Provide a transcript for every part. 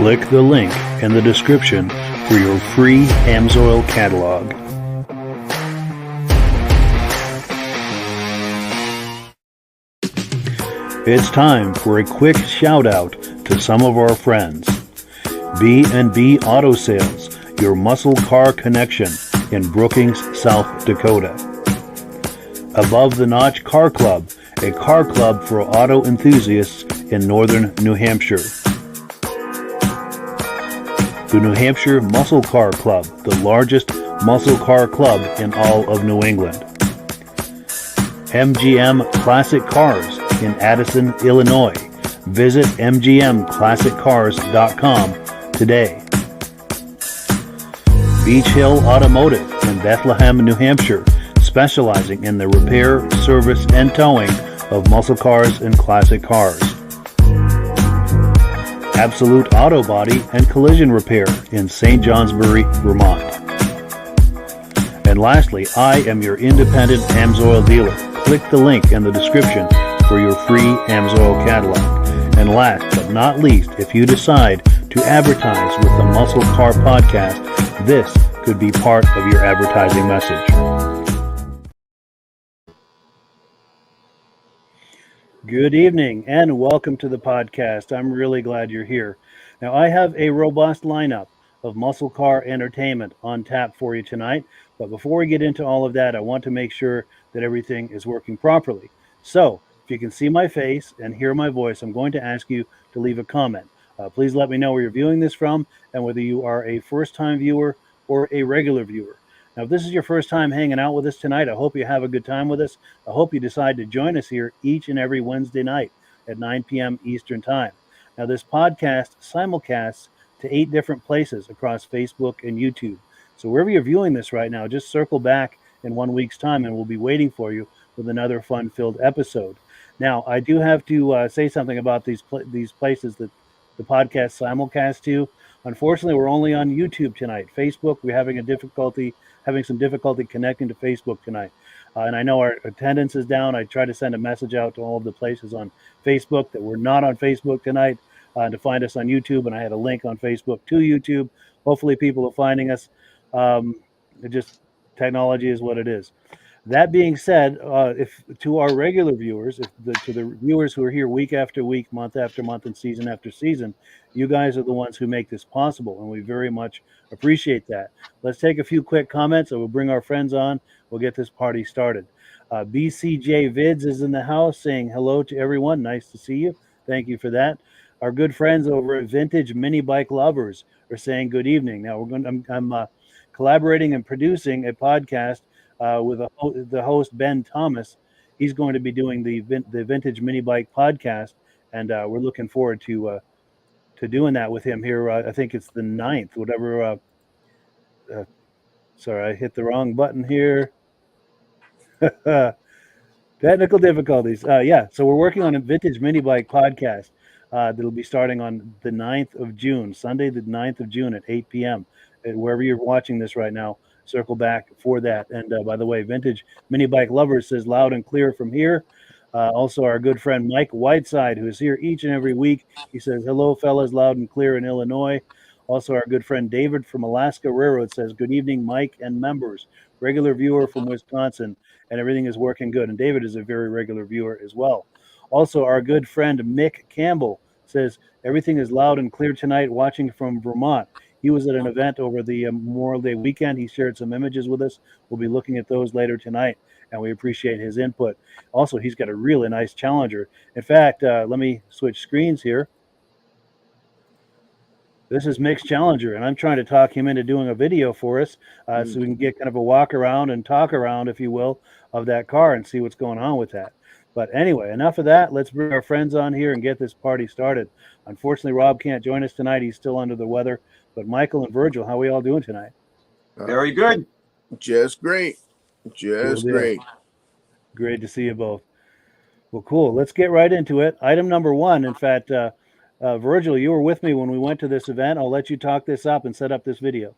Click the link in the description for your free AMSOIL catalog. It's time for a quick shout out to some of our friends. B&B Auto Sales, your muscle car connection in Brookings, South Dakota. Above the Notch Car Club, a car club for auto enthusiasts in northern New Hampshire. The New Hampshire Muscle Car Club, the largest muscle car club in all of New England. MGM Classic Cars in Addison, Illinois. Visit mgmclassiccars.com today. Beach Hill Automotive in Bethlehem, New Hampshire, specializing in the repair, service, and towing of muscle cars and classic cars. Absolute Auto Body and Collision Repair in St. Johnsbury, Vermont. And lastly, I am your independent AMSOIL dealer. Click the link in the description for your free AMSOIL catalog. And last but not least, if you decide to advertise with the Muscle Car Podcast, this could be part of your advertising message. Good evening and welcome to the podcast. I'm really glad you're here. Now, I have a robust lineup of muscle car entertainment on tap for you tonight. But before we get into all of that, I want to make sure that everything is working properly. So, if you can see my face and hear my voice, I'm going to ask you to leave a comment. Please let me know where you're viewing this from and whether you are a first-time viewer or a regular viewer. Now, if this is your first time hanging out with us tonight, I hope you have a good time with us. I hope you decide to join us here each and every Wednesday night at 9 p.m. Eastern Time. Now, this podcast simulcasts to 8 different places across Facebook and YouTube. So wherever you're viewing this right now, just circle back in 1 week's time and we'll be waiting for you with another fun-filled episode. Now, I do have to say something about these places that the podcast simulcast to. Unfortunately, we're only on YouTube tonight. Facebook, we're having some difficulty connecting to Facebook tonight. And I know our attendance is down. I tried to send a message out to all of the places on Facebook that we're not on Facebook tonight to find us on YouTube. And I had a link on Facebook to YouTube. Hopefully people are finding us. Technology is what it is. That being said, if to our regular viewers, to the viewers who are here week after week, month after month, and season after season, you guys are the ones who make this possible, and we very much appreciate that. Let's take a few quick comments, and we'll bring our friends on. We'll get this party started. BCJ Vids is in the house saying hello to everyone. Nice to see you. Thank you for that. Our good friends over at Vintage Mini Bike Lovers are saying good evening. Now I'm collaborating and producing a podcast with the host Ben Thomas. He's going to be doing the Vintage Mini Bike podcast, and we're looking forward to doing that with him here. I think it's the 9th, whatever. Sorry, I hit the wrong button here. Technical difficulties. So we're working on a Vintage Mini Bike podcast that'll be starting on the 9th of June, Sunday the 9th of June at 8 p.m. Wherever you're watching this right now, circle back for that. And by the way, Vintage Mini Bike Lovers says loud and clear from here. Also, our good friend Mike Whiteside, who is here each and every week. He says, hello, fellas, loud and clear in Illinois. Also, our good friend David from Alaska Railroad says, good evening, Mike and members. Regular viewer from Wisconsin, and everything is working good. And David is a very regular viewer as well. Also, our good friend Mick Campbell says, everything is loud and clear tonight, watching from Vermont. He was at an event over the Memorial Day weekend. He shared some images with us. We'll be looking at those later tonight, and we appreciate his input. Also, he's got a really nice Challenger. In fact, let me switch screens here. This is Mick's Challenger, and I'm trying to talk him into doing a video for us so we can get kind of a walk around and talk around, if you will, of that car and see what's going on with that. But anyway, enough of that. Let's bring our friends on here and get this party started. Unfortunately, Rob can't join us tonight. He's still under the weather. But Michael and Virgil, how are we all doing tonight? Very good. Just great. Just great. Great to see you both. Well, cool. Let's get right into it. Item number 1. In fact, Virgil, you were with me when we went to this event. I'll let you talk this up and set up this video.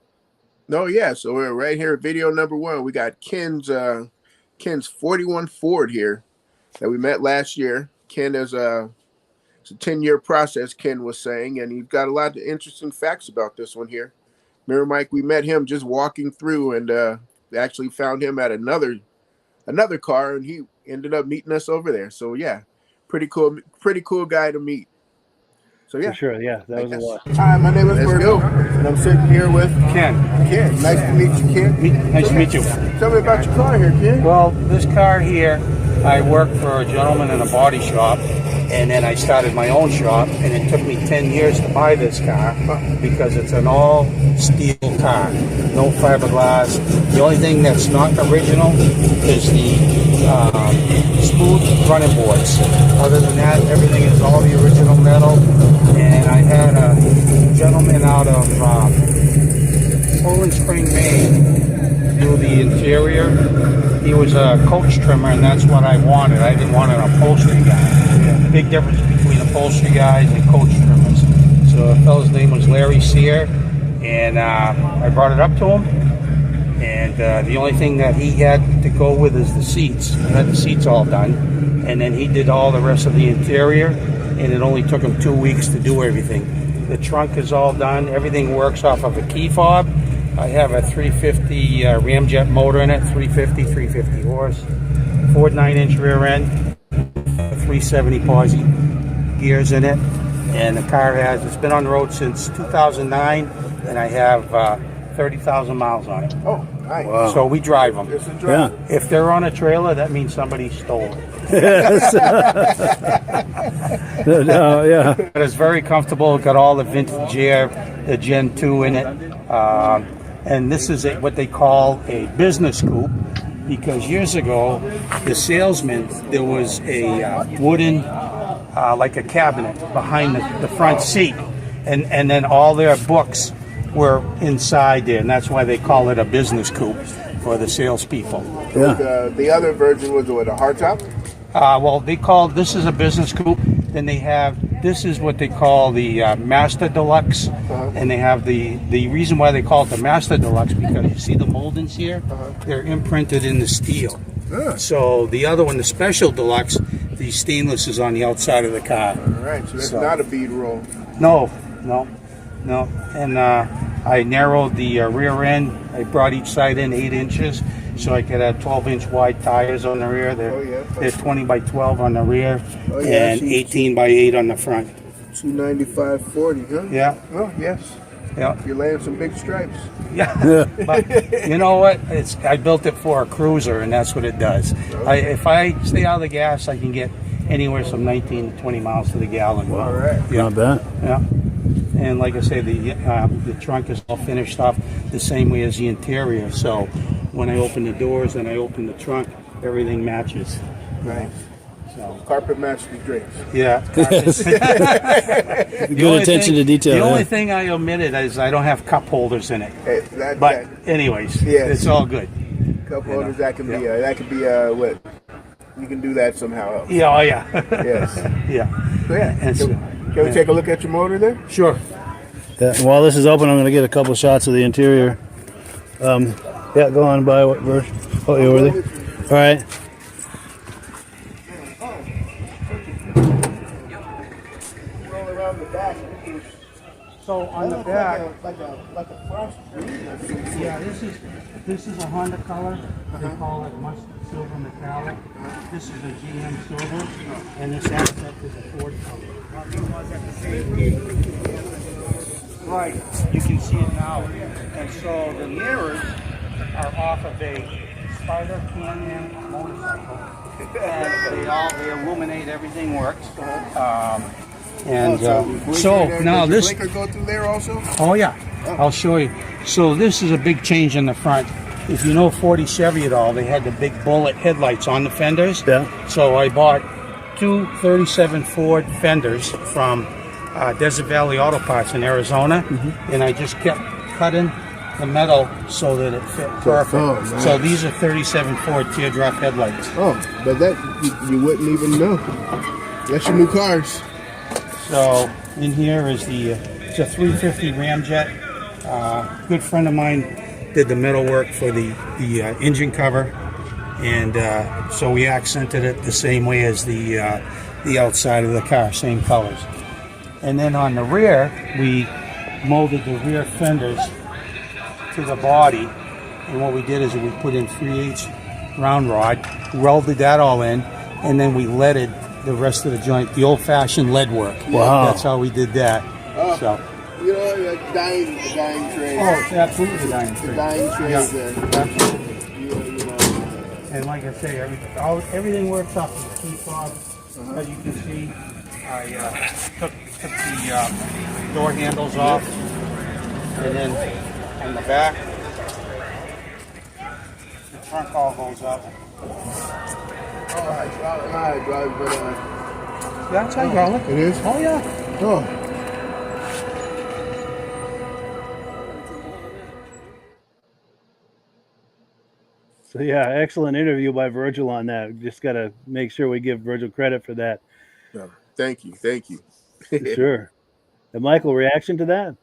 No, yeah. So we're right here at video number 1. We got Ken's 41 Ford here that we met last year. Ken is It's a 10-year process, Ken was saying, and you've got a lot of interesting facts about this one here. Remember, Mike, we met him just walking through, and actually found him at another car, and he ended up meeting us over there. So yeah, pretty cool guy to meet. So yeah, For sure. Yeah, that was a lot. Hi, my name is Berto, and I'm sitting here with Ken. Ken. Nice to meet you, Ken. Nice to meet you. Tell me about your car here, Ken. Well, this car here, I work for a gentleman in a body shop, and then I started my own shop, and it took me 10 years to buy this car because it's an all steel car, no fiberglass. The only thing that's not original is the smooth running boards. Other than that, everything is all the original metal. And I had a gentleman out of Poland Spring, Maine, do the interior. He was a coach trimmer, and that's what I wanted. I didn't want an upholstery guy. Big difference between upholstery guys and coach trimmers. So the fellow's name was Larry Sear, and I brought it up to him. And the only thing that he had to go with is the seats. I had the seats all done, and then he did all the rest of the interior, and it only took him 2 weeks to do everything. The trunk is all done. Everything works off of a key fob. I have a 350 Ramjet motor in it, 350 horse, Ford 9-inch rear end, 370 posi gears in it, and the car it's been on the road since 2009, and I have 30,000 miles on it. Oh, nice. Wow. So we drive them. It's a drive. Yeah. If they're on a trailer, that means somebody stole it. No, yeah. But it's very comfortable. Got all the vintage air, the Gen 2 in it. And this is what they call a business coupe, because years ago, the salesman, there was a wooden, like a cabinet behind the front seat. And then all their books were inside there, and that's why they call it a business coupe for the salespeople. Yeah. The other version was what, a hardtop? Well, this is a business coupe. Then they have, this is what they call the Master Deluxe, and they have the reason why they call it the Master Deluxe, because you see the moldings here, they're imprinted in the steel. So the other one, the Special Deluxe, the stainless is on the outside of the car. All right, so that's not a bead roll. No. And I narrowed the rear end. I brought each side in 8 inches, so I could have 12-inch wide tires on the rear. They're 20 by 12 on the rear, and 18 by 8 on the front. 295/40, huh? Yeah. Oh, yes. Yeah. You're laying some big stripes. Yeah. But you know what? I built it for a cruiser, and that's what it does. If I stay out of the gas, I can get anywhere from 19 to 20 miles to the gallon. All right. Not bad. Yeah. And like I say, the trunk is all finished off the same way as the interior. So when I open the doors and I open the trunk, everything matches. Nice. So, Carpet matched the drapes. yeah. Good attention to detail. The only Yeah. thing I omitted is I don't have cup holders in it. Hey, But anyways, Yes. it's all good. cup holders, that can be what? You can do that somehow else. Yeah, oh yeah. Yes. Yeah. So yeah. And so- Can we take a look at your motor there? Sure. Yeah, while this is open, I'm going to get a couple shots of the interior. Yeah, go on by what version? Oh, you over there? All right. Roll around the back. So on the back, Like a frost green. yeah, this is a Honda color. They call it mustard silver metallic. This is a GM silver, and this Essex is a Ford color. Right, you can see it now. And so the mirrors are off of a Spider Can-Am motorcycle, and they illuminate. Everything works. So now does this. your blinker go through there also? Oh yeah, I'll show you. So this is a big change in the front. If you know 40 Chevy at all, they had the big bullet headlights on the fenders. Yeah. So I bought two 37 Ford fenders from Desert Valley Auto Parts in Arizona, and I just kept cutting the metal so that it fit perfect. Oh, nice. So these are 37 Ford teardrop headlights. Oh, but that you wouldn't even know. That's your new cars. So in here is it's a 350 Ramjet. Good friend of mine did the metal work for the engine cover, And so we accented it the same way as the outside of the car, same colors. And then on the rear, we molded the rear fenders to the body. And what we did is we put in 3/8 round rod, welded that all in, and then we leaded the rest of the joint, the old-fashioned lead work. Wow. That's how we did that. So. You know, the dying trade. Oh, it's absolutely the dying trade. The dying trade Yeah, there. absolutely. You know. And like I say, everything works off the key fob. As you can see, I took the door handles off, and then on the back, the trunk all goes up. Hydraulic, but That's hydraulic. it is. Oh yeah. Oh. So yeah, excellent interview by Virgil on that. Just got to make sure we give Virgil credit for that. Yeah. Thank you. Sure. And Michael, reaction to that?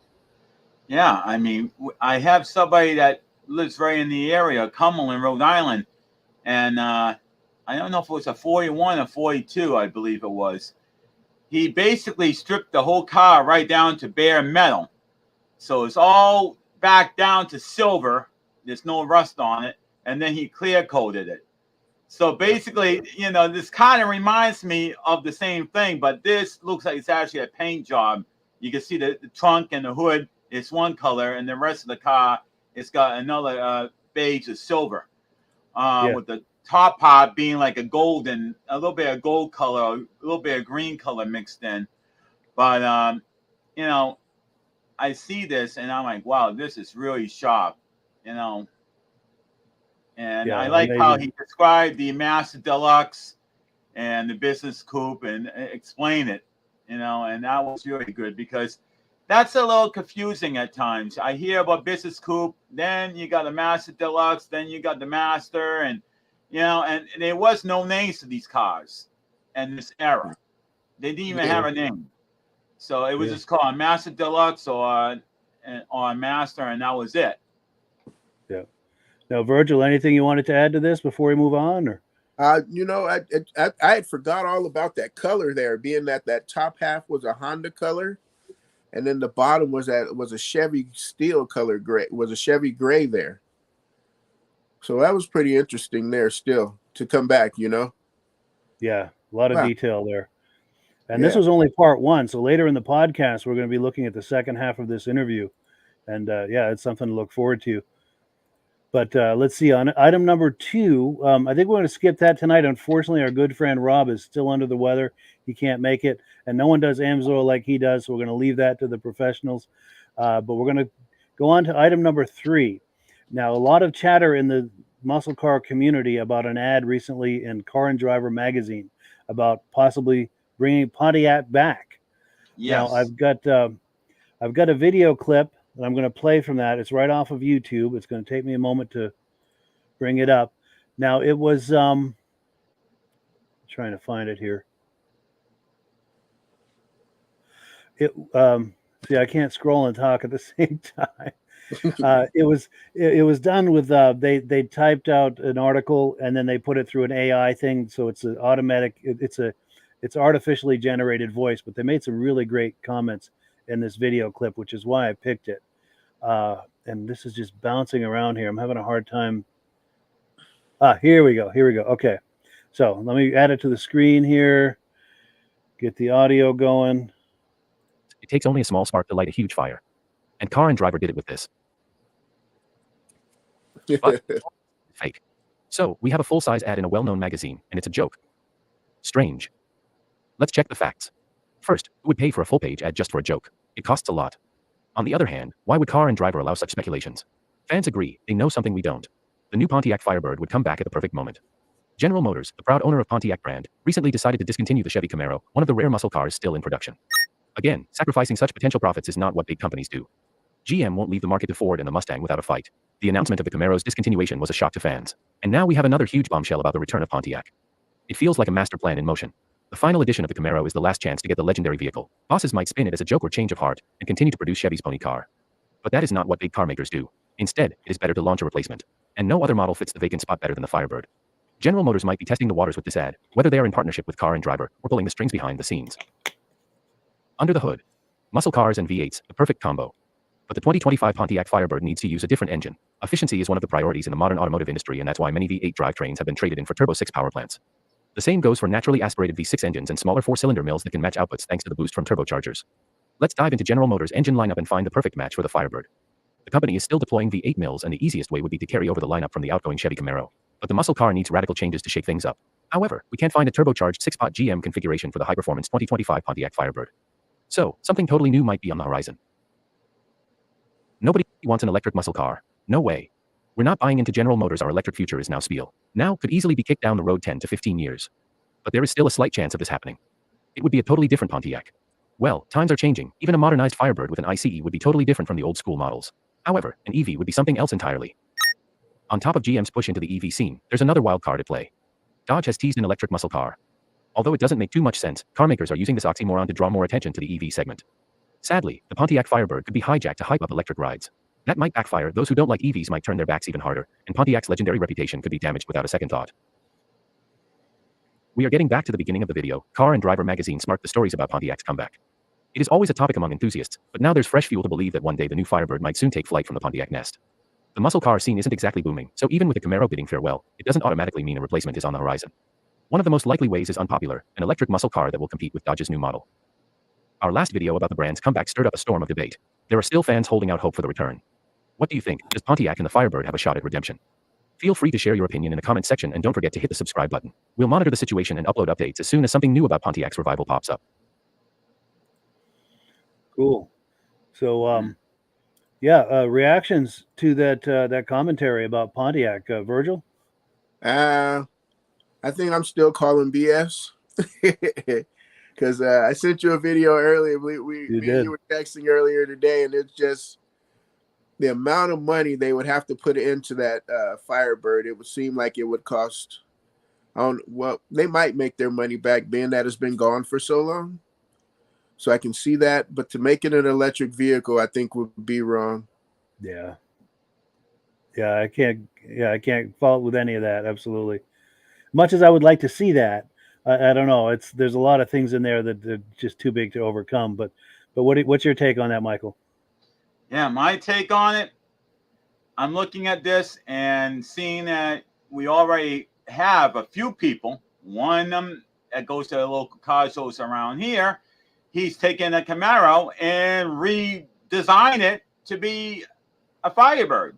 Yeah, I mean, I have somebody that lives right in the area, Cumberland, Rhode Island, and I don't know if it was a 41 or 42, I believe it was. He basically stripped the whole car right down to bare metal. So it's all back down to silver. There's no rust on it. And then he clear coated it. So basically, you know, this kind of reminds me of the same thing, but this looks like it's actually a paint job. You can see the trunk and the hood is one color, and the rest of the car, it's got another beige or silver, with the top part being like a golden, a little bit of gold color, a little bit of green color mixed in. But, you know, I see this and I'm like, wow, this is really sharp, you know. And Yeah, I like amazing. how he described the Master Deluxe and the Business Coupe and explain it, you know, and that was really good because that's a little confusing at times. I hear about Business Coupe, then you got the Master Deluxe, then you got the Master, and, you know, and there was no names to these cars in this era. They didn't even have a name. So it was just called Master Deluxe or Master, and that was it. Yeah. Now, Virgil, anything you wanted to add to this before we move on? Or You know, I had forgot all about that color there, being that top half was a Honda color, and then the bottom was a Chevy steel color gray, was a Chevy gray there. So that was pretty interesting there still to come back, you know. yeah, a lot of detail there. And this was only part one. So later in the podcast, we're going to be looking at the second half of this interview. And yeah, it's something to look forward to. But let's see, on item number 2, I think we're going to skip that tonight. Unfortunately, our good friend Rob is still under the weather. He can't make it. And no one does AMSOIL like he does, so we're going to leave that to the professionals. But we're going to go on to item number 3. Now, a lot of chatter in the muscle car community about an ad recently in Car and Driver magazine about possibly bringing Pontiac back. Yes. Now, I've got a video clip that I'm going to play from that. It's right off of YouTube. It's going to take me a moment to bring it up. Now, it was trying to find it here. See, I can't scroll and talk at the same time. It was done with they typed out an article and then they put it through an AI thing, so it's an automatic. It's artificially generated voice, but they made some really great comments in this video clip, which is why I picked it. And this is just bouncing around here. I'm having a hard time. Here we go. Okay, so let me add it to the screen here. Get the audio going. It takes only a small spark to light a huge fire. And Car and Driver did it with this. But fake. So, we have a full-size ad in a well-known magazine, and it's a joke. Strange. Let's check the facts. First, who would pay for a full-page ad just for a joke? It costs a lot. On the other hand, why would Car and Driver allow such speculations? Fans agree, they know something we don't. The new Pontiac Firebird would come back at the perfect moment. General Motors, the proud owner of Pontiac brand, recently decided to discontinue the Chevy Camaro, one of the rare muscle cars still in production. Again, sacrificing such potential profits is not what big companies do. GM won't leave the market to Ford and the Mustang without a fight. The announcement of the Camaro's discontinuation was a shock to fans. And now we have another huge bombshell about the return of Pontiac. It feels like a master plan in motion. The final edition of the Camaro is the last chance to get the legendary vehicle. Bosses might spin it as a joke or change of heart, and continue to produce Chevy's pony car. But that is not what big car makers do. Instead, it is better to launch a replacement. And no other model fits the vacant spot better than the Firebird. General Motors might be testing the waters with this ad, whether they are in partnership with Car and Driver or pulling the strings behind the scenes. Under the hood. Muscle cars and V8s, a perfect combo. But the 2025 Pontiac Firebird needs to use a different engine. Efficiency is one of the priorities in the modern automotive industry, and that's why many V8 drivetrains have been traded in for Turbo 6 power plants. The same goes for naturally aspirated V6 engines and smaller 4-cylinder mills that can match outputs thanks to the boost from turbochargers. Let's dive into General Motors' engine lineup and find the perfect match for the Firebird. The company is still deploying V8 mills, and the easiest way would be to carry over the lineup from the outgoing Chevy Camaro. But the muscle car needs radical changes to shake things up. However, we can't find a turbocharged 6-pot GM configuration for the high-performance 2025 Pontiac Firebird. So, something totally new might be on the horizon. Nobody wants an electric muscle car. No way. We're not buying into General Motors. Our electric future is now spiel. Now could easily be kicked down the road 10 to 15 years. But there is still a slight chance of this happening. It would be a totally different Pontiac. Well, times are changing. Even a modernized Firebird with an ICE would be totally different from the old school models. However, an EV would be something else entirely. On top of GM's push into the EV scene, there's another wild card at play. Dodge has teased an electric muscle car. Although it doesn't make too much sense, carmakers are using this oxymoron to draw more attention to the EV segment. Sadly, the Pontiac Firebird could be hijacked to hype up electric rides. That might backfire. Those who don't like EVs might turn their backs even harder, and Pontiac's legendary reputation could be damaged without a second thought. We are getting back to the beginning of the video. Car and Driver magazine sparked the stories about Pontiac's comeback. It is always a topic among enthusiasts, but now there's fresh fuel to believe that one day the new Firebird might soon take flight from the Pontiac nest. The muscle car scene isn't exactly booming, so even with the Camaro bidding farewell, it doesn't automatically mean a replacement is on the horizon. One of the most likely ways is unpopular, an electric muscle car that will compete with Dodge's new model. Our last video about the brand's comeback stirred up a storm of debate. There are still fans holding out hope for the return. What do you think? Does Pontiac and the Firebird have a shot at redemption? Feel free to share your opinion in the comment section, and don't forget to hit the subscribe button. We'll monitor the situation and upload updates as soon as something new about Pontiac's revival pops up. Cool. So, reactions to that commentary about Pontiac, Virgil? I think I'm still calling BS because I sent you a video earlier. Me and you were texting earlier today, and it's just the amount of money they would have to put into that Firebird. It would seem like it would cost. Well, they might make their money back, being that it's been gone for so long. So I can see that, but to make it an electric vehicle, I think would be wrong. Yeah, I can't fault with any of that. Absolutely. Much as I would like to see that, I don't know. There's a lot of things in there that are just too big to overcome. But what's your take on that, Michael? Yeah, my take on it, I'm looking at this and seeing that we already have a few people. One of them that goes to the local car shows around here. He's taken a Camaro and redesigned it to be a Firebird.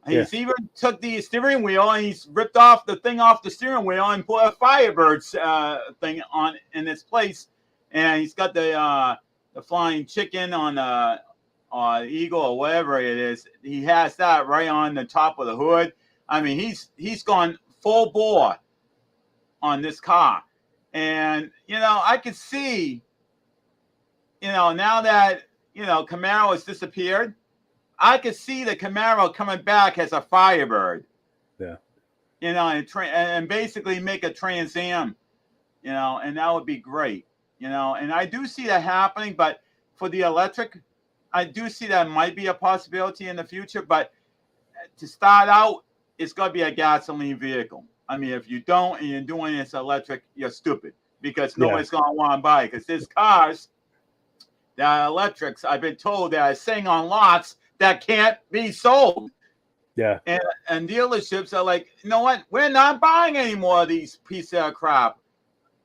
He's even took the steering wheel and he's ripped off the thing off the steering wheel and put a Firebird thing on in its place. And he's got the flying chicken on Eagle or whatever it is. He has that right on the top of the hood. I mean, he's gone full bore on this car. And, I could see, now that, Camaro has disappeared, I could see the Camaro coming back as a Firebird. Yeah. And basically make a Trans Am, and that would be great, and I do see that happening, but for the electric, I do see that might be a possibility in the future, but to start out, it's going to be a gasoline vehicle. I mean, if you don't and you're doing this electric, you're stupid because nobody's going to want to buy it because there's cars that are electrics, I've been told, that are sitting on lots that can't be sold. Yeah. And dealerships are like, you know what? We're not buying any more of these pieces of crap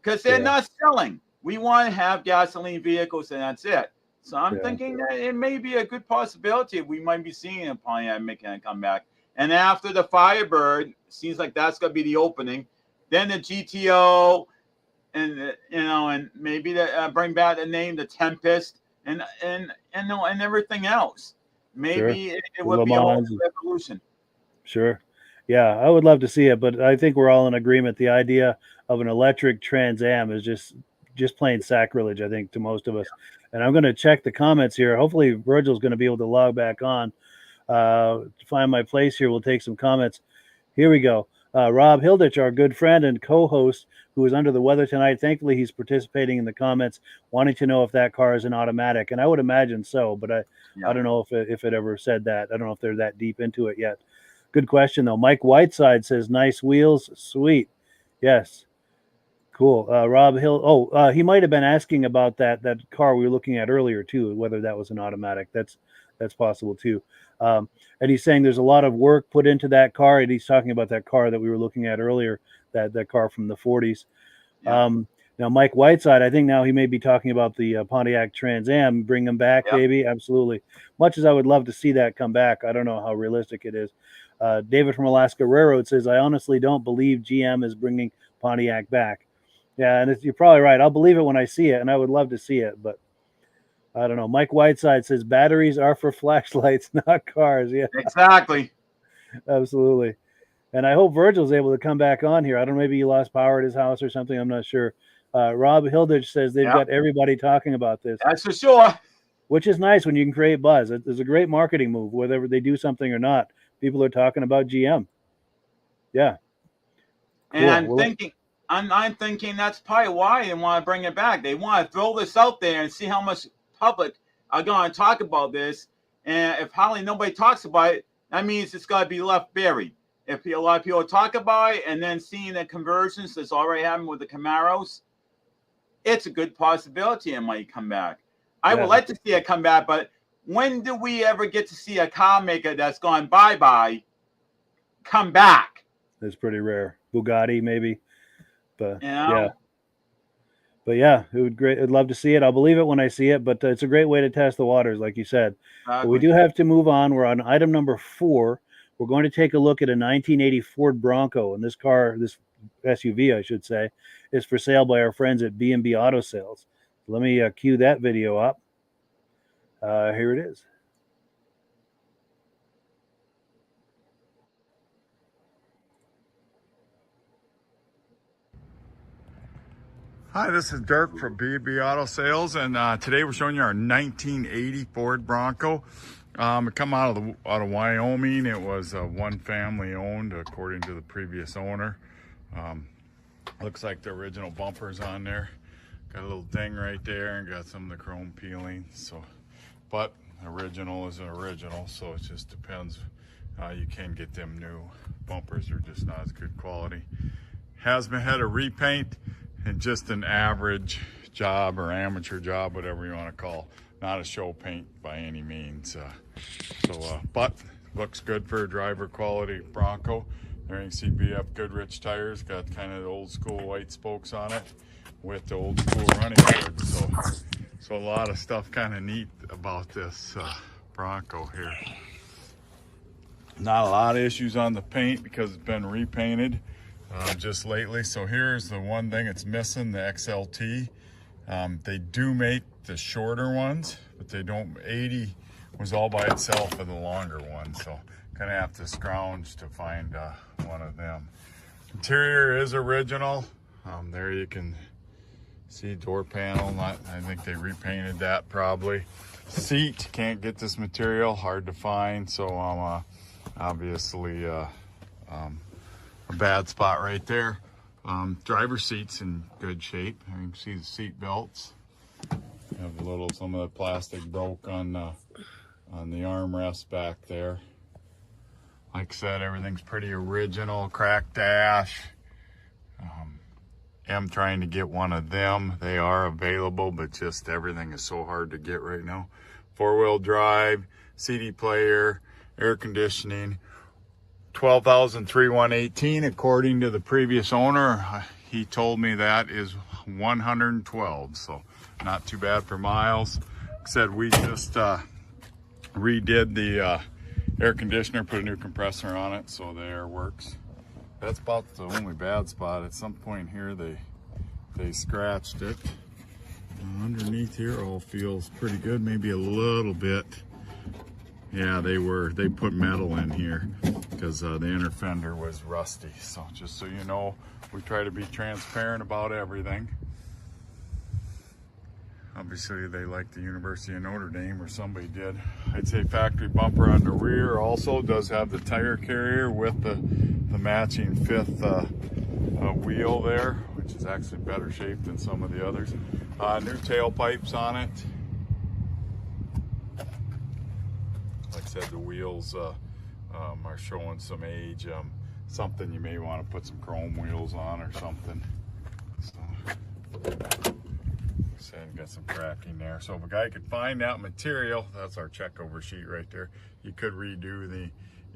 because they're not selling. We want to have gasoline vehicles and that's it. So I'm thinking that it may be a good possibility we might be seeing a Pontiac making a comeback. And after the Firebird, seems like that's going to be the opening. Then the GTO, and and maybe bring back the name, the Tempest, and everything else. Maybe it would be a whole revolution. Sure. Yeah, I would love to see it, but I think we're all in agreement. The idea of an electric Trans Am is just plain sacrilege, I think, to most of us. And I'm going to check the comments here. Hopefully Virgil's going to be able to log back on. To find my place here, we'll take some comments. Here we go. Rob Hilditch, our good friend and co-host, who is under the weather tonight. Thankfully, he's participating in the comments, wanting to know if that car is an automatic. And I would imagine so, but I don't know if it ever said that. I don't know if they're that deep into it yet. Good question, though. Mike Whiteside says, nice wheels. Sweet. Yes. Cool. Rob Hill. Oh, he might have been asking about that car we were looking at earlier too, whether that was an automatic. That's possible too. And he's saying there's a lot of work put into that car, and he's talking about that car that we were looking at earlier, that car from the 40s. Yeah. Now, Mike Whiteside, I think now he may be talking about the Pontiac Trans Am. Bring them back, Yep. baby. Absolutely. Much as I would love to see that come back, I don't know how realistic it is. David from Alaska Railroad says, I honestly don't believe GM is bringing Pontiac back. Yeah, and you're probably right. I'll believe it when I see it, and I would love to see it, but I don't know. Mike Whiteside says batteries are for flashlights, not cars. Yeah, Exactly. absolutely. And I hope Virgil's able to come back on here. I don't know, maybe he lost power at his house or something. I'm not sure. Rob Hilditch says they've got everybody talking about this. That's for sure. Which is nice when you can create buzz. It's a great marketing move, whether they do something or not. People are talking about GM. Yeah. And Cool. I'm thinking that's probably why they want to bring it back. They want to throw this out there and see how much public are going to talk about this. And if hardly nobody talks about it, that means it's got to be left buried. If a lot of people talk about it and then seeing the conversions that's already happened with the Camaros, it's a good possibility it might come back. I would like to see it come back, but when do we ever get to see a car maker that's gone bye-bye come back? It's pretty rare. Bugatti, maybe. But You know? yeah. But yeah, it would great. I'd love to see it. I'll believe it when I see it, but it's a great way to test the waters, like you said. But we do have to move on. We're on item number 4. We're going to take a look at a 1980 Ford Bronco, and this car, this SUV, I should say, is for sale by our friends at B&B Auto Sales. Let me cue that video up. Here it is. Hi, this is Dirk from B&B Auto Sales, and today we're showing you our 1980 Ford Bronco. It come out of Wyoming. It was one family owned, according to the previous owner. Looks like the original bumper's on there. Got a little ding right there, and got some of the chrome peeling. So, but original is an original, so it just depends. You can get them new bumpers; they're just not as good quality. Has been had a repaint. And just an average job or amateur job, whatever you want to call. Not a show paint by any means. But looks good for a driver quality Bronco. There you can see BF Goodrich tires. Got kind of the old school white spokes on it with the old school running boards. So a lot of stuff kind of neat about this Bronco here. Not a lot of issues on the paint because it's been repainted. Just lately. So here's the one thing it's missing, the XLT. They do make the shorter ones, but they don't. 80 was all by itself for the longer one, so gonna have to scrounge to find one of them. Interior is original. There you can see door panel. I think they repainted that probably. Seat, can't get this material, hard to find, so obviously a bad spot right there. Driver seat's in good shape. You can see the seat belts. Have some of the plastic broke on the armrest back there. Like I said, everything's pretty original. Cracked dash. I'm trying to get one of them. They are available, but just everything is so hard to get right now. 4-wheel drive, CD player, air conditioning. 12,318 according to the previous owner. He told me that is 112, so not too bad for miles. Like I said, we just redid the air conditioner, put a new compressor on it, so the air works. That's about the only bad spot. At some point here they scratched it. Underneath here all feels pretty good, maybe a little bit. Yeah, they put metal in here because the inner fender was rusty. So just so you know, we try to be transparent about everything. Obviously they like the University of Notre Dame, or somebody did. I'd say factory bumper on the rear also does have the tire carrier with the matching 5th wheel there, which is actually better shape than some of the others. New tailpipes on it. Like I said, the wheels are showing some age. something you may want to put some chrome wheels on or something. So, got some cracking there. So if a guy could find that material, that's our checkover sheet right there. You could redo the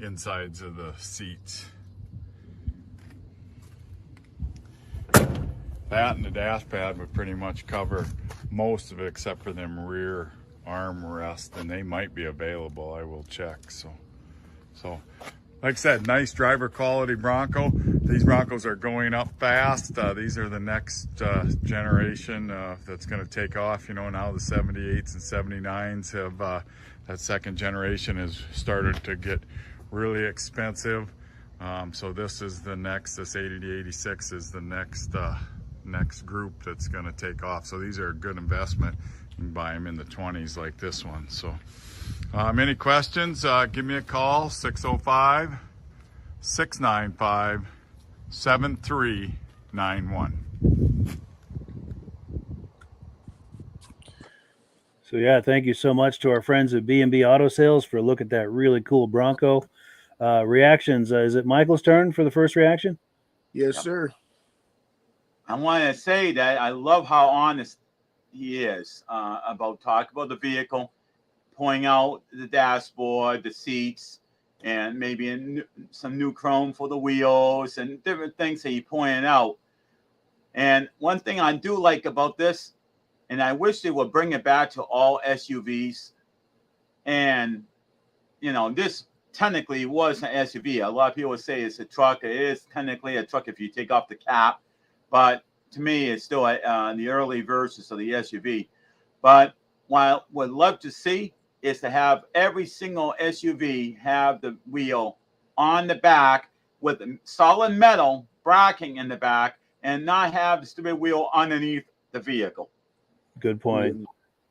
insides of the seats. That and the dash pad would pretty much cover most of it except for them rear armrests, and they might be available. I will check. So like I said, nice driver quality Bronco. These Broncos are going up fast. These are the next generation that's going to take off. You know, now the 78s and 79s have, that second generation has started to get really expensive. So this is the next, this 80 to 86 is the next group that's going to take off. So these are a good investment. You can buy them in the 20s like this one. So any questions, give me a call, 605-695-7391. So yeah, thank you so much to our friends at B&B Auto Sales for a look at that really cool Bronco. Reactions, is it Michael's turn for the first reaction? Yes, sir. I want to say that I love how honest he is about talking about the vehicle, pointing out the dashboard, the seats, and maybe some new chrome for the wheels and different things that he pointed out. And one thing I do like about this, and I wish they would bring it back to all SUVs. And, you know, this technically was an SUV. A lot of people would say it's a truck. It is technically a truck if you take off the cap. But to me, it's still the early versions of the SUV. But what I would love to see is to have every single SUV have the wheel on the back with solid metal bracking in the back and not have the stupid wheel underneath the vehicle. Good point.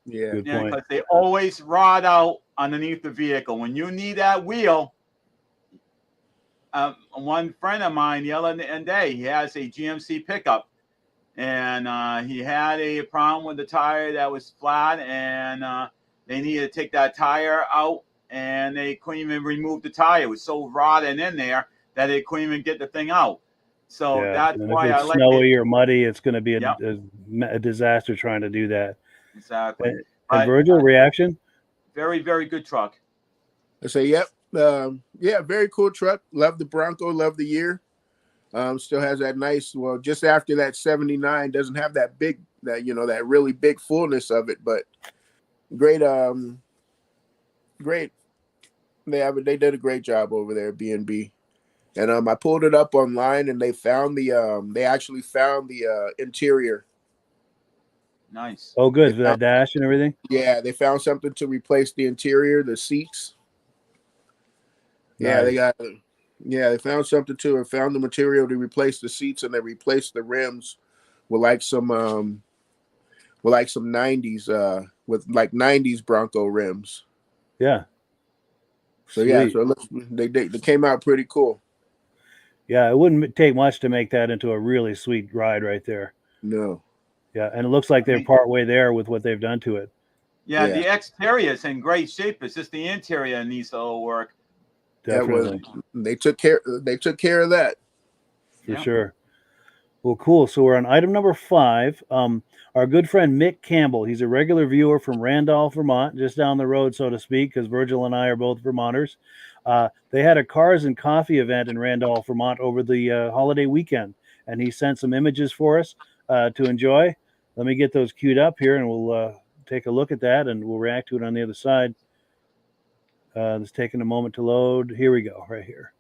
Yeah. Good point. Because they always rot out underneath the vehicle. When you need that wheel, one friend of mine the other day, he has a GMC pickup, and he had a problem with the tire that was flat, and they needed to take that tire out, and they couldn't even remove the tire. It was so rotten in there that they couldn't even get the thing out. So that's why I like it. If it's snowy or muddy, it's going to be a disaster trying to do that. Exactly. And Virgil, reaction? Very, very good truck. I say, yep. Yeah, very cool truck. Love the Bronco. Love the year. Still has that nice, well, just after that 79, doesn't have that big, that really big fullness of it, but great. Great. They did a great job over there at B&B. And I pulled it up online, and they actually found the interior. Nice. Oh, good. For that dash and everything? Yeah, they found something to replace the interior, the seats. Yeah, Nice. they found something found the material to replace the seats, and they replaced the rims with like some 90s with like 90s Bronco rims. Yeah. So yeah, so they came out pretty cool. Yeah, it wouldn't take much to make that into a really sweet ride right there. No. Yeah, and it looks like they're partway there with what they've done to it. Yeah, the exterior is in great shape. It's just the interior needs a little work. Definitely. They took care of that. For sure. Well, cool. So we're on item number 5. Our good friend Mick Campbell. He's a regular viewer from Randolph, Vermont, just down the road, so to speak, because Virgil and I are both Vermonters. They had a Cars and Coffee event in Randolph, Vermont over the holiday weekend, and he sent some images for us to enjoy. Let me get those queued up here, and we'll take a look at that, and we'll react to it on the other side. It's taking a moment to load. Here we go, right here.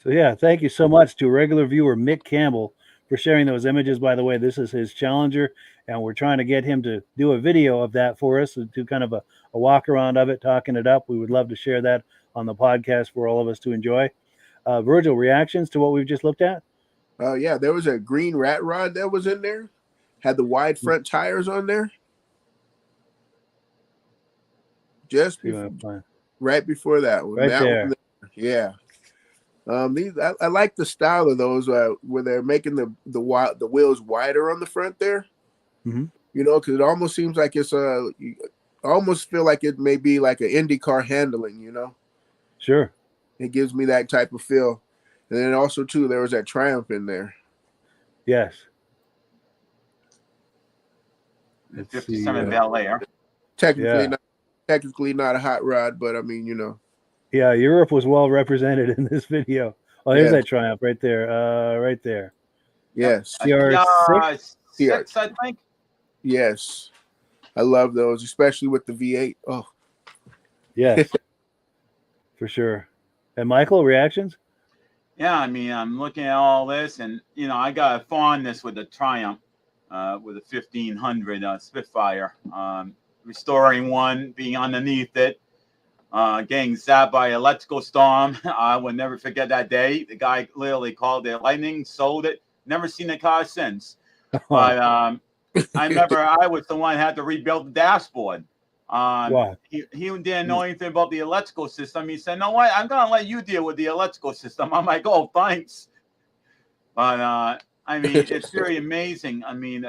So yeah, thank you so much to regular viewer Mick Campbell for sharing those images. By the way, this is his Challenger, and we're trying to get him to do a video of that for us, and do kind of a walk around of it, talking it up. We would love to share that on the podcast for all of us to enjoy. Virgil, reactions to what we've just looked at? Yeah, there was a green rat rod that was in there. Had the wide front tires on there. Just right before that one. Right that there. one, yeah. These I like the style of those where they're making the wheels wider on the front there. Mm-hmm. You know, because it almost seems like it's you almost feel like it may be like an Indy car handling. You know, Sure. it gives me that type of feel. And then also too, there was that Triumph in there. Yes. The 57 Bel Air. Technically not a hot rod, but I mean, you know. Yeah, Europe was well represented in this video. Oh, here's that Triumph right there. Right there. Yes. CR6, I think. Yes. I love those, especially with the V8. Oh. Yes. For sure. And Michael, reactions? Yeah, I mean, I'm looking at all this, and you know, I got a fondness with the Triumph, with a 1500 Spitfire. Restoring one, being underneath it, getting zapped by electrical storm. I will never forget that day. The guy literally called it lightning, sold it. Never seen the car since. But I remember I was the one who had to rebuild the dashboard. Wow. He didn't know anything about the electrical system. He said, "No, what? I'm going to let you deal with the electrical system." I'm like, "Oh, thanks." But I mean, it's very amazing. I mean,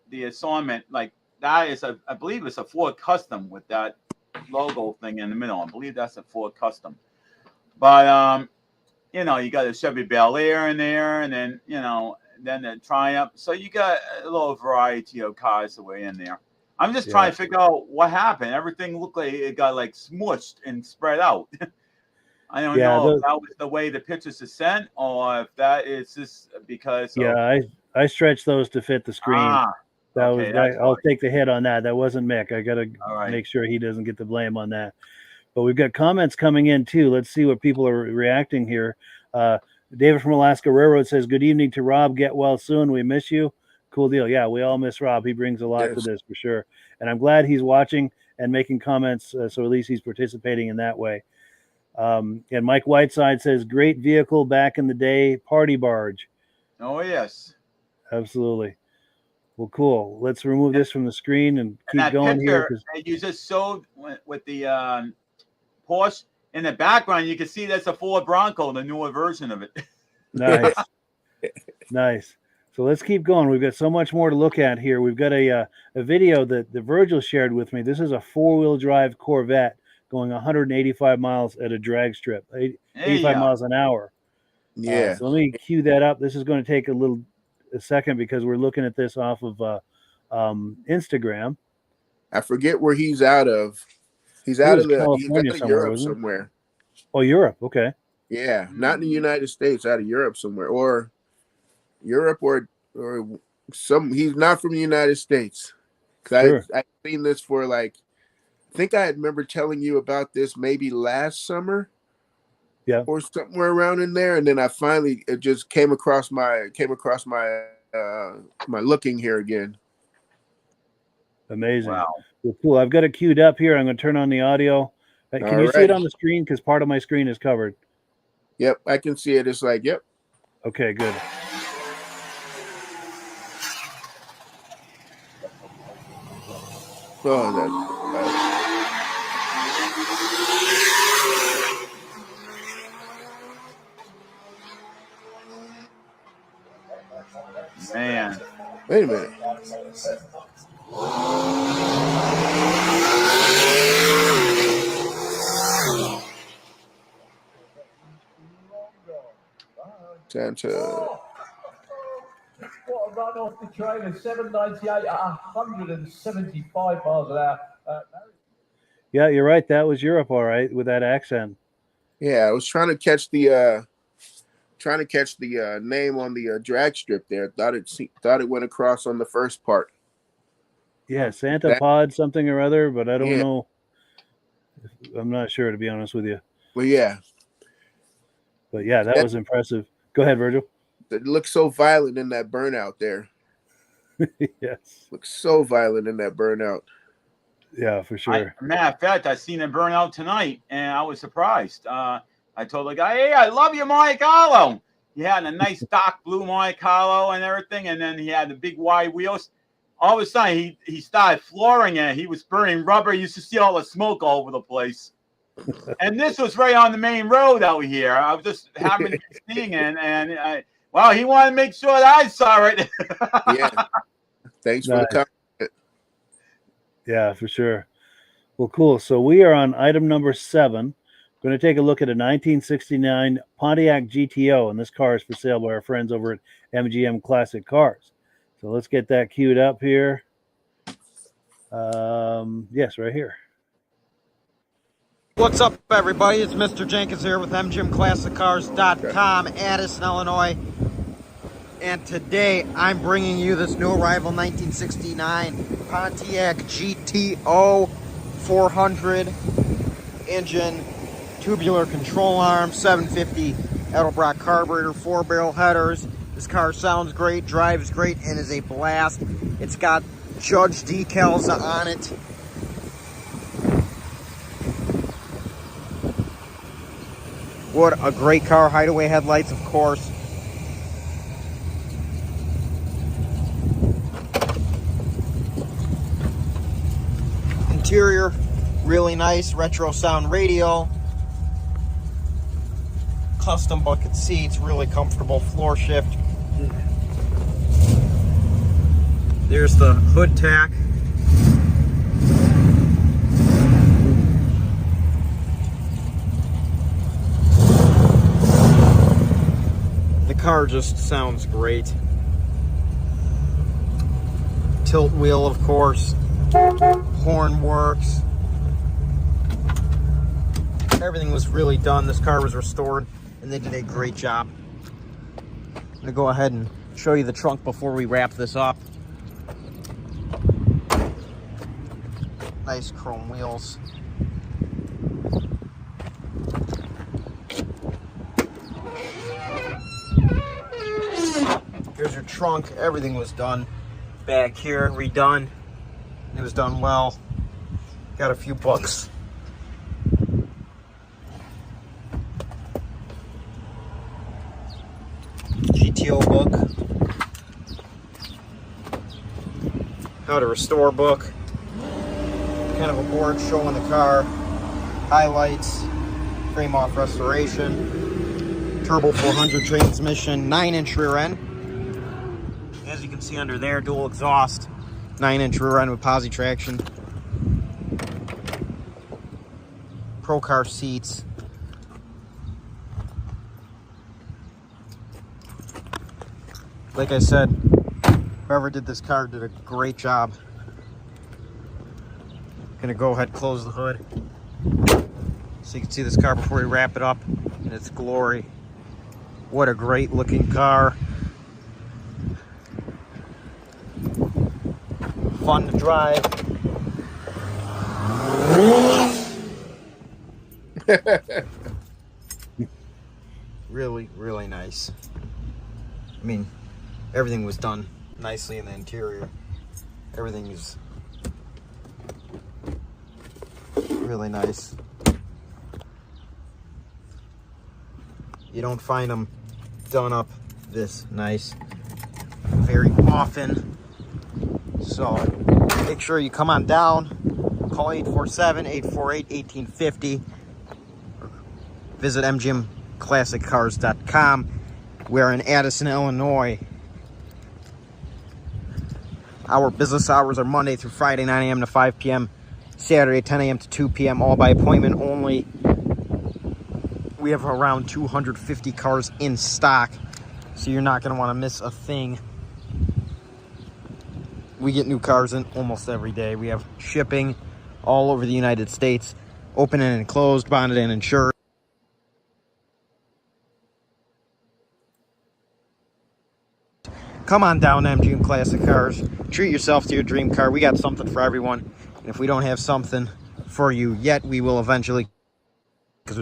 the assortment, like that is I believe it's a Ford Custom with that logo thing in the middle. I believe that's a Ford Custom. But you know, you got a Chevy Bel Air in there, and then you know, then the Triumph. So you got a little variety of cars away in there. I'm just trying to figure out what happened. Everything looked like it got like smushed and spread out. I don't know if that was the way the pictures are sent, or if that is just because. I stretched those to fit the screen. I'll take the hit on that. That wasn't Mick. I got to make sure he doesn't get the blame on that. But we've got comments coming in too. Let's see what people are reacting here. David from Alaska Railroad says, "Good evening to Rob. Get well soon. We miss you." Cool deal. Yeah, we all miss Rob. He brings a lot to this for sure. And I'm glad he's watching and making comments. So at least he's participating in that way. And Mike Whiteside says, "Great vehicle back in the day. Party barge." Oh, yes. Absolutely. Well, cool. Let's remove this from the screen and keep going here. You just showed with the Porsche in the background. You can see that's a Ford Bronco, the newer version of it. Nice. Nice. So let's keep going. We've got so much more to look at here. We've got a video that Virgil shared with me. This is a 4-wheel drive Corvette going 185 miles at a drag strip, 85 miles an hour. Yeah. So let me cue that up. This is going to take a second because we're looking at this off of Instagram. I forget where he's out of. He's out of California somewhere. Oh, Europe. Okay. Yeah, not in the United States. Out of Europe somewhere, or Europe, or some. He's not from the United States. Because I've seen this for like, I think I remember telling you about this maybe last summer. Yeah. Or somewhere around in there, and then I finally it just came across my my looking here again. Amazing. Wow. Well, cool. I've got it queued up here. I'm going to turn on the audio. Can you see it on the screen? Because part of my screen is covered. Yep, I can see it. It's like, yep. Okay, good. Oh, Man. Wait a minute. Santa. What a run off the trailer, 798 at 175 miles an hour. Yeah, you're right. That was Europe, all right, with that accent. Yeah, I was trying to catch the name on the drag strip there. Thought it went across on the first part. Yeah, Santa Pod something or other, but I don't know. I'm not sure, to be honest with you. Well, yeah. But yeah, that was impressive. Go ahead, Virgil. It looks so violent in that burnout there. Yes. Looks so violent in that burnout. Yeah, for sure. Matter of fact, I seen it burn out tonight, and I was surprised. I told the guy, "Hey, I love your Monte Carlo." He had a nice dark blue Monte Carlo and everything, and then he had the big wide wheels. All of a sudden, he started flooring it. He was burning rubber. You used to see all the smoke all over the place. And this was right on the main road out here. I was just having to seeing it, and well, he wanted to make sure that I saw it. Yeah. Thanks for the comment. Yeah, for sure. Well, cool. So we are on item number 7. Going to take a look at a 1969 Pontiac GTO, and this car is for sale by our friends over at MGM Classic Cars. So let's get that queued up here. Yes, right here. What's up, everybody? It's Mr. Jenkins here with MGMClassicCars.com, Addison, Illinois. And today I'm bringing you this new arrival 1969 Pontiac GTO 400 engine, tubular control arm, 750 Edelbrock carburetor, 4-barrel headers. This car sounds great, drives great, and is a blast. It's got Judge decals on it. What a great car. Hideaway headlights, of course. Interior, really nice. Retro sound radio. Custom bucket seats, really comfortable floor shift. There's the hood tack. The car just sounds great. Tilt wheel, of course. Horn works. Everything was really done. This car was restored, and they did a great job. I'm going to go ahead and show you the trunk before we wrap this up. Nice chrome wheels. Here's your trunk. Everything was done back here, redone. It was done well. Got a few books. GTO book. How to restore book. Kind of a board showing the car. Highlights. Frame off restoration. Turbo 400 transmission. 9-inch rear end. As you can see under there, dual exhaust. 9-inch rear end with posi traction. Pro car seats. Like I said, whoever did this car did a great job. Gonna go ahead and close the hood so you can see this car before we wrap it up in its glory. What a great looking car. Fun to drive. Really, really nice. I mean, everything was done nicely in the interior. Everything is really nice. You don't find them done up this nice very often. So make sure you come on down. Call 847-848-1850. Visit MGMClassicCars.com. We're in Addison, Illinois. Our business hours are Monday through Friday, 9 a.m. to 5 p.m. Saturday, 10 a.m. to 2 p.m. All by appointment only. We have around 250 cars in stock, so you're not going to want to miss a thing. We get new cars in almost every day. We have shipping all over the United States, open and enclosed, bonded and insured. Come on down to MGM Classic Cars. Treat yourself to your dream car. We got something for everyone. And if we don't have something for you yet, we will eventually, because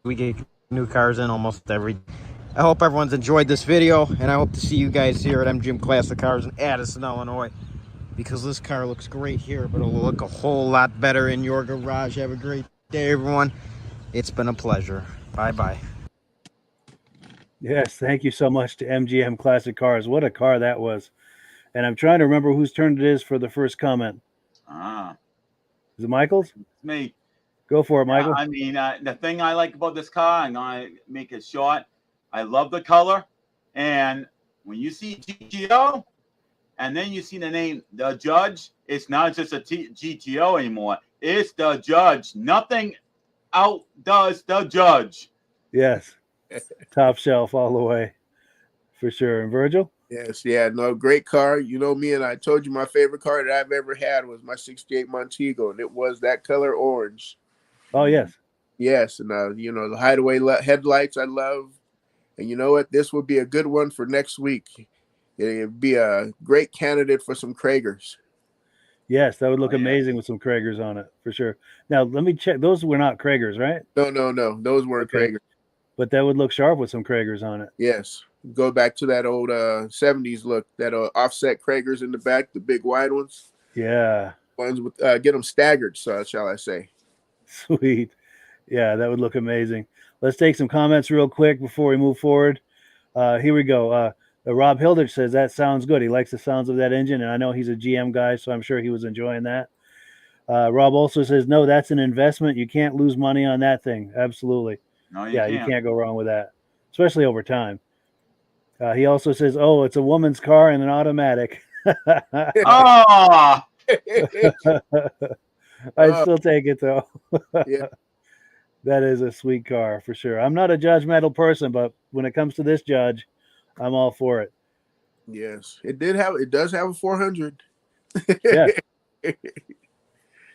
we get new cars in almost every day. I hope everyone's enjoyed this video, and I hope to see you guys here at MGM Classic Cars in Addison, Illinois, because this car looks great here, but it'll look a whole lot better in your garage. Have a great day, everyone. It's been a pleasure. Bye-bye. Yes, thank you so much to MGM Classic Cars. What a car that was. And I'm trying to remember whose turn it is for the first comment. Is it Michael's? It's me. Go for it, Michael. I mean, the thing I like about this car, I'm going to make it short. I love the color. And when you see GTO, and then you see the name, The Judge, it's not just a GTO anymore. It's The Judge. Nothing outdoes The Judge. Yes. Top shelf all the way. For sure. And Virgil? Yes, yeah, no, great car. You know me, and I told you my favorite car that I've ever had was my 68 Montego, and it was that color orange. Oh, yes. Yes, and, you know, the hideaway headlights I love. And you know what? This would be a good one for next week. It'd be a great candidate for some Kragers. Yes, that would look amazing with some Kragers on it, for sure. Now, let me check. Those were not Kragers, right? No. Those weren't Kragers. But that would look sharp with some Kragers on it. Yes. Go back to that old 70s look, that offset Kragers in the back, the big wide ones. Yeah. Ones with get them staggered, so shall I say. Sweet. Yeah, that would look amazing. Let's take some comments real quick before we move forward. Here we go. Rob Hilditch says that sounds good. He likes the sounds of that engine, and I know he's a GM guy, so I'm sure he was enjoying that. Rob also says, no, that's an investment. You can't lose money on that thing. Absolutely. No, you can't go wrong with that, especially over time. He also says, oh, it's a woman's car and an automatic. Oh! I'd still take it, though. Yeah. That is a sweet car, for sure. I'm not a judgmental person, but when it comes to this Judge, I'm all for it. Yes. It does have a 400. Yeah.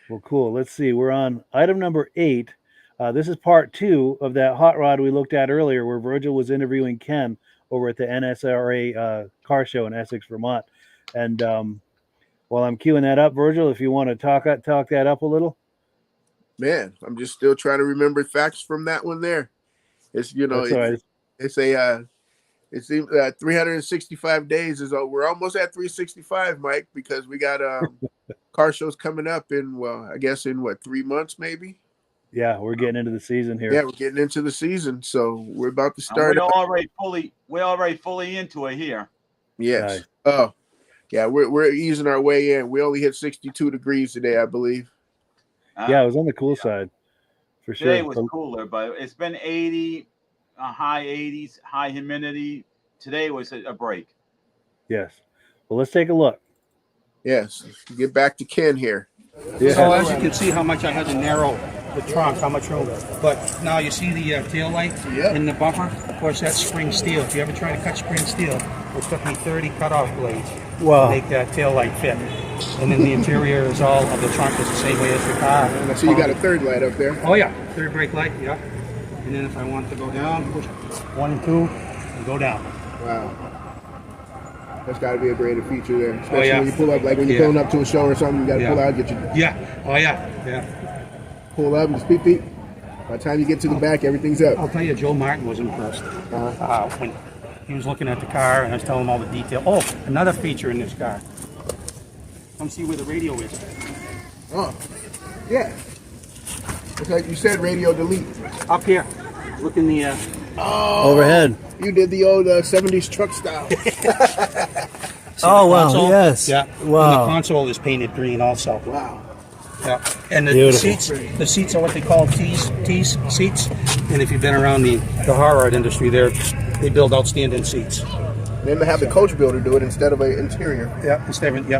Well, cool. Let's see. We're on item number 8. This is part 2 of that hot rod we looked at earlier where Virgil was interviewing Ken over at the NSRA car show in Essex, Vermont. And while I'm queuing that up, Virgil, if you want to talk that up a little. Man, I'm just still trying to remember facts from that one there. It's, you know, it's 365 days is we're almost at 365, Mike, because we got car shows coming up in, well, I guess in 3 months maybe. Yeah, we're getting into the season here. Yeah, we're getting into the season, so we're about to start. We're already fully into it here. Yes. Nice. Oh, yeah, we're easing our way in. We only hit 62 degrees today, I believe. Yeah, it was on the cool side, for sure. Today was cooler, but it's been 80, high 80s, high humidity. Today was a break. Yes. Well, let's take a look. Yes. Get back to Ken here. Yeah. So as you can see how much I had to narrow the trunk, how much room. But now you see the tail light in the bumper? Of course, that's spring steel. If you ever try to cut spring steel, it took me 30 cutoff blades to make that tail light fit. And then the interior is all of the trunk is the same way as the car. And so you got a third light up there. Oh yeah, third brake light, yeah. And then if I want to go down, push 1 and 2, and go down. Wow. That's got to be a greater feature there. Especially when you pull up, like when you're pulling up to a show or something, you got to pull out, get your... Yeah, oh yeah. Pull up and just beep, beep. By the time you get to the back, everything's up. I'll tell you, Joe Martin was impressed. When he was looking at the car and I was telling him all the detail. Oh, another feature in this car. Come see where the radio is. Oh, yeah. It's like you said, radio delete. Up here. Look in the... overhead. You did the old 70s truck style. Oh, wow. Console? Yes. Yeah. Wow. And the console is painted green also. Wow. Yeah. And the seats are what they call tees seats. And if you've been around the hard rod industry, they build outstanding seats. Then they have the coach builder do it instead of an interior. Yeah,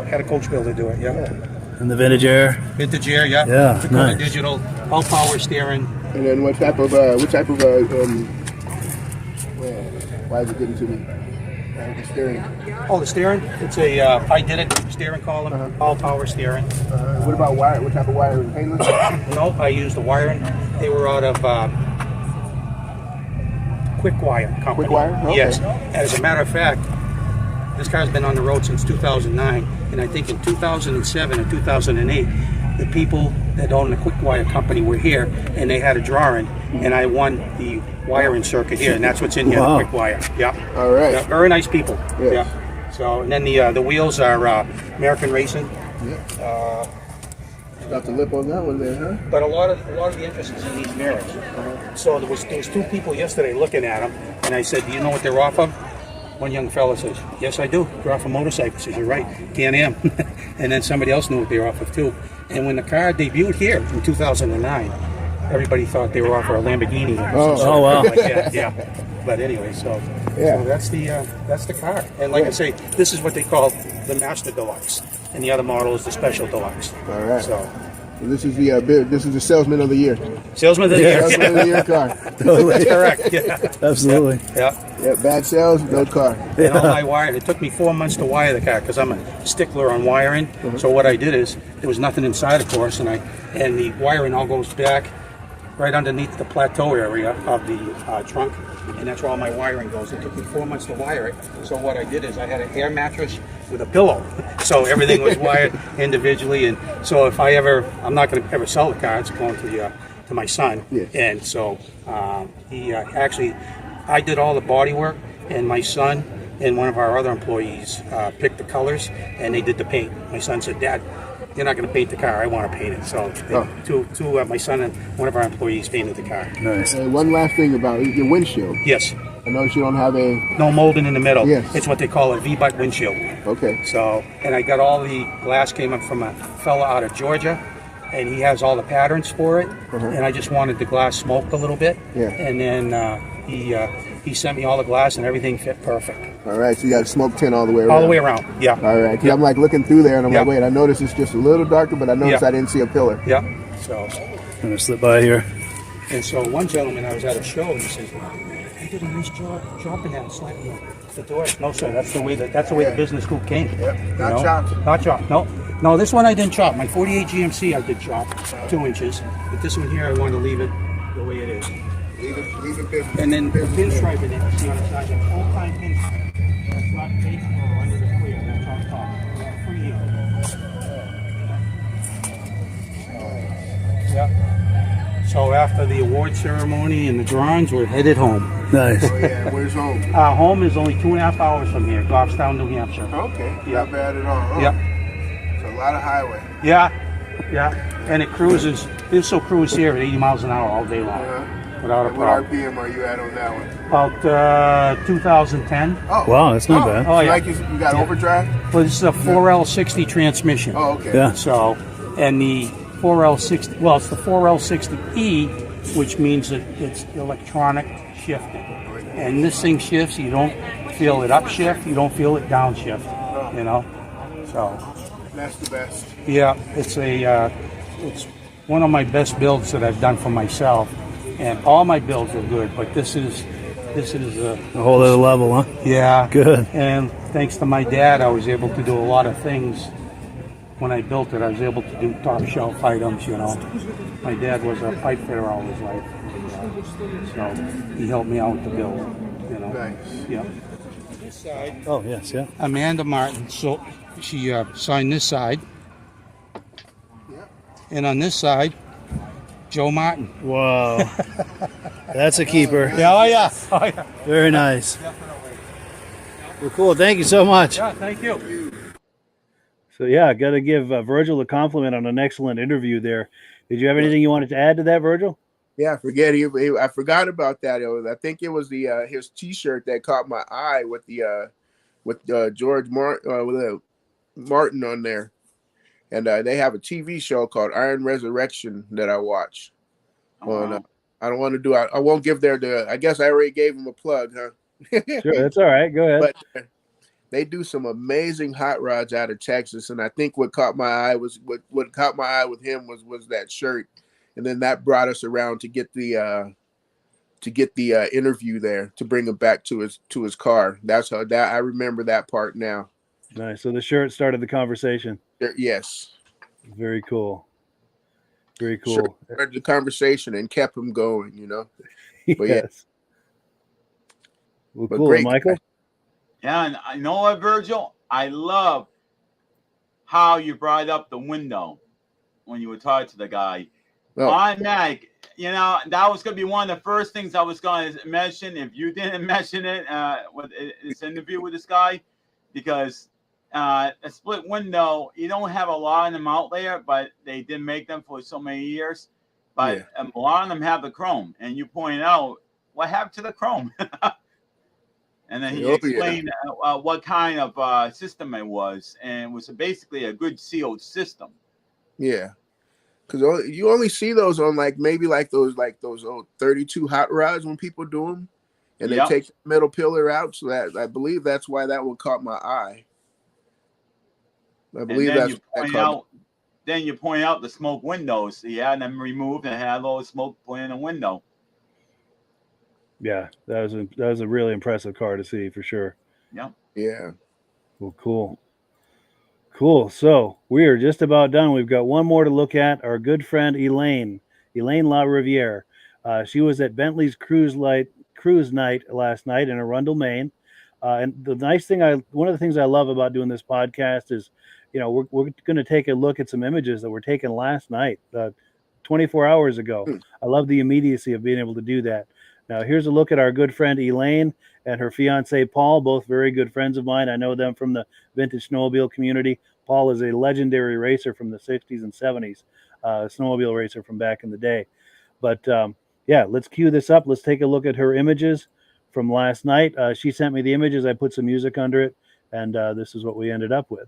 had a coach builder do it. Yeah. And the vintage air. Vintage air, yeah. Yeah, The nice. digital, all power steering. And then what type of why is it getting to me? The steering. Oh, the steering? It's a I did it steering column, all power steering. What about wire? What type of wire? Painless? No, I used the wiring. They were out of Quick Wire Company. Quick Wire? Okay. Yes. As a matter of fact, this car's been on the road since 2009, and I think in 2007 and 2008, the people that owned the quick wire company were here, and they had a drawing, and I won the wiring circuit here, and that's what's in here, Wow. the quick wire. Yeah. All right. Yeah, very nice people. Yes. Yeah. So, and then the wheels are American Racing. Yeah. Got the lip on that one there, huh? But a lot of the interest is in these mirrors. So there was two people yesterday looking at them, and I said, "Do you know what they're off of?" One young fella says, "Yes, I do. They're off a motorcycle." Says, "You're right, Can-Am." And then somebody else knew what they were off of too. And when the car debuted here in 2009, everybody thought they were off of a Lamborghini. Or Oh, wow. like that. Yeah. But anyway, so that's the car. And like I say, this is what they call the Master Deluxe, and the other model is the Special Deluxe. All right. So This is the salesman of the year. salesman of the year. Salesman of the year car. Totally. Correct. Yeah. Absolutely. Yeah. Yeah, bad sales, no car. And all my wiring. It took me 4 months to wire the car because I'm a stickler on wiring. So what I did is there was nothing inside, of course, and the wiring all goes back right underneath the plateau area of the trunk, and that's where all my wiring goes. It took me 4 months to wire it. So what I did is I had an air mattress with a pillow, so everything was wired individually. And so if I'm not going to ever sell the car. It's going to my son, Yes. and so he actually. I did all the body work, and my son and one of our other employees picked the colors, and they did the paint. My son said, "Dad, you're not going to paint the car. I want to paint it." So my son and one of our employees painted the car. Nice. One last thing about your windshield. Yes. I noticed you don't have a... No molding in the middle. Yes. It's what they call a V-butt windshield. Okay. So, and I got all the glass came up from a fella out of Georgia, and he has all the patterns for it. And I just wanted the glass smoked a little bit. Yeah. And then he sent me all the glass, and everything fit perfect. All right, so you got a smoke tint all the way around. All the way around. Yeah. All right, 'cause I'm like looking through there, and I'm like, Yeah. wait, I noticed it's just a little darker, but I noticed Yeah. I didn't see a pillar. Yeah. So, I'm going to slip by here. and so one gentleman, I was at a show, and he says, "I did a nice job dropping that and slapping the door." No, sir, that's the way the business school came. Yep, you not know? chopped. Not chopped. No, this one I didn't chop. My 48 GMC I did chop 2 inches, but this one here I wanted to leave it the way it is. Leave it business. And then the pinstripe in it, you see on the side, the full-time pinstripe. That's not fake or under the clear, that's on top. For you. Yeah. So after the award ceremony and the drawings, we're headed home. Nice. Oh, yeah, where's home? Home is only 2.5 hours from here, Goffstown, New Hampshire. Okay, Yeah. not bad at all. Huh? Yep. So a lot of highway. Yeah. And it cruises, this will cruise here at 80 miles an hour all day long. Without a What problem. RPM are you at on that one? About 2010. Oh, Wow, that's not bad. Oh, yeah. Like you got overdrive? Well, this is a 4L60 transmission. Oh, okay. Yeah. So, and the 4L60, well, it's the 4L60E, which means that it's electronic shifting. And this thing shifts, you don't feel it upshift, you don't feel it downshift, you know? So, That's the best. yeah, it's it's one of my best builds that I've done for myself. And all my builds are good, but this is A whole other level, huh? yeah. Good. And thanks to my dad, I was able to do a lot of things. When I built it, I was able to do top shelf items, you know. My dad was a pipe fitter all his life. So he helped me out with the build, you know. Nice. Yeah. This side, Oh, yes, yeah. Amanda Martin, so she signed this side. And on this side, Joe Martin. Wow. That's a keeper. Yeah, oh yeah. Very nice. Well, cool. Thank you so much. Yeah, thank you. So, yeah, got to give Virgil a compliment on an excellent interview there. Did you have anything you wanted to add to that, Virgil? Yeah, I forgot about that. I think it was the his T-shirt that caught my eye with George Martin on there, and they have a TV show called Iron Resurrection that I watch. Wow. I don't want to do. I won't give I guess I already gave him a plug, huh? Sure, that's all right. Go ahead. But they do some amazing hot rods out of Texas, and I think what caught my eye with him was that shirt, and then that brought us around to get the interview there to bring him back to his car. That's how I remember that part now. Nice. So the shirt started the conversation. Yes, Very cool. Very cool. sure. Started the conversation and kept him going. You know. But yeah. Yes. Well, But cool. great Michael? guy. Yeah, and I know what, Virgil? I love how you brought up the window. when you were talking to the guy. Oh, Automatic, you know, that was going to be one of the first things I was going to mention if you didn't mention it with this interview with this guy, because a split window, you don't have a lot of them out there, but they did make them for so many years. But a lot of them have the chrome, and you point out what happened to the chrome. And then he explained what kind of system it was, and it was basically a good sealed system. Yeah. Because you only see those on maybe those old 32 hot rods when people do them, and they take the middle pillar out. So that I believe that's why that one caught my eye. I believe that's what that caught. Then you point out the smoke windows. He had them removed and had all the smoke put in a window. Yeah, that was a really impressive car to see for sure. Yeah. Yeah. Well, cool. Cool. So we are just about done. We've got one more to look at. Our good friend Elaine LaRiviere. She was at Bentleys cruise night last night in Arundel, Maine. And the nice thing, one of the things I love about doing this podcast is, you know, we're going to take a look at some images that were taken last night, 24 hours ago. I love the immediacy of being able to do that. Now, here's a look at our good friend Elaine and her fiance Paul, both very good friends of mine. I know them from the vintage snowmobile community. Paul is a legendary racer from the 60s and 70s, snowmobile racer from back in the day. But yeah, let's cue this up. Let's take a look at her images from last night. She sent me the images. I put some music under it, and this is what we ended up with.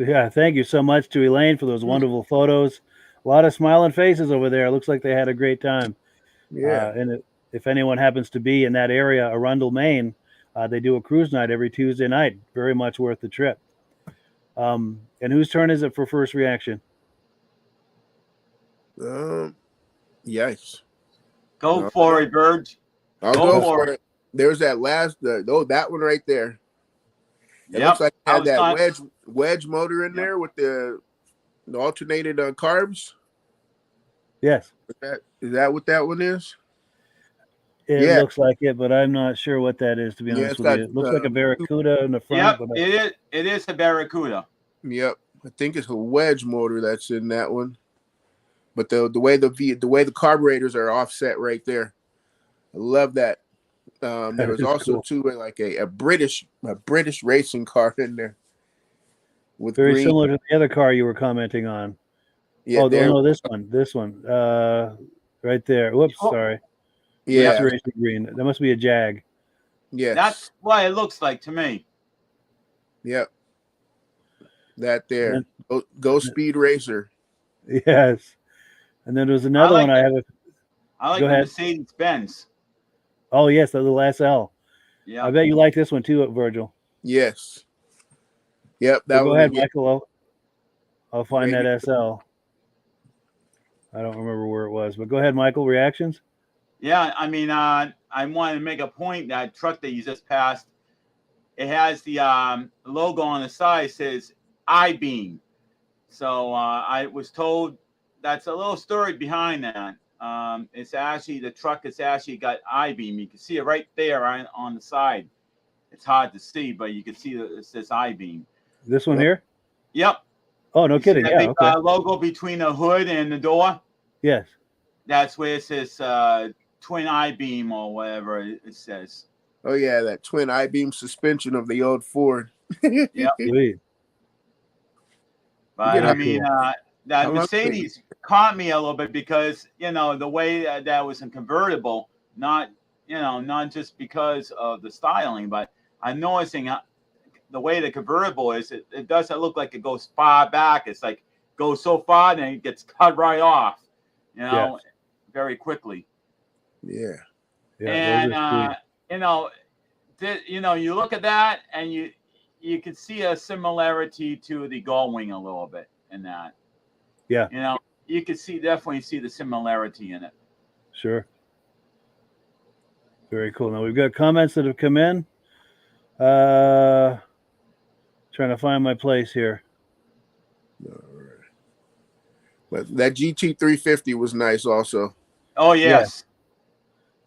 So yeah, thank you so much to Elaine for those wonderful photos. A lot of smiling faces over there. It looks like they had a great time. Yeah. And if anyone happens to be in that area, Arundel, Maine, they do a cruise night every Tuesday night. Very much worth the trip. And whose turn is it for first reaction? Yes. Go for it, Bird. I'll go for it. There's that that one right there. It looks like it had that wedge motor in there with the alternated carbs. Yes. Is that what that one is? It looks like it, but I'm not sure what that is, to be honest with you. It looks like a Barracuda in the front. Yep, it is a Barracuda. Yep. I think it's a wedge motor that's in that one. But the way the carburetors are offset right there, I love that. There That was is also cool. too like a British racing car in there with Very green. similar to the other car you were commenting on. Yeah, Oh, there. no, this one. Right there. Whoops, Oh, sorry. Yeah. That's racing green. That must be a Jag. Yes. That's what it looks like to me. Yep. That there. And Go Speed Racer. yes. And then there's another one I have. I like Go the ahead. Mercedes Benz. Oh, yes, the little SL. Yeah. I bet you like this one too, Virgil. Yes. Yep. Well, go ahead, yeah. Michael. I'll find Maybe. that SL. I don't remember where it was, but go ahead, Michael. Reactions? Yeah, I mean, I wanted to make a point. That truck that you just passed, it has the logo on the side, says I-beam. So I was told that's a little story behind that. It's actually, the truck has actually got I-beam. You can see it right there on the side. It's hard to see, but you can see that it says I-beam. This one here? Yep. Oh, no kidding. That Yeah, big, okay. logo between the hood and the door. Yes. That's where it says twin I-beam or whatever it says. Oh yeah, that twin I-beam suspension of the old Ford. Yep. Sweet. But I mean, cool. that Mercedes caught me a little bit because, you know, the way that was in convertible, not just because of the styling, but I'm noticing the way the convertible is, it doesn't look like it goes far back. It's like goes so far and it gets cut right off, Yes. very quickly. Yeah. Yeah. And Those are sweet. you look at that and you can see a similarity to the Gullwing a little bit in that. Yeah. You can definitely see the similarity in it. Sure. Very cool. Now we've got comments that have come in. Trying to find my place here. All right. But that GT350 was nice also. Oh yes.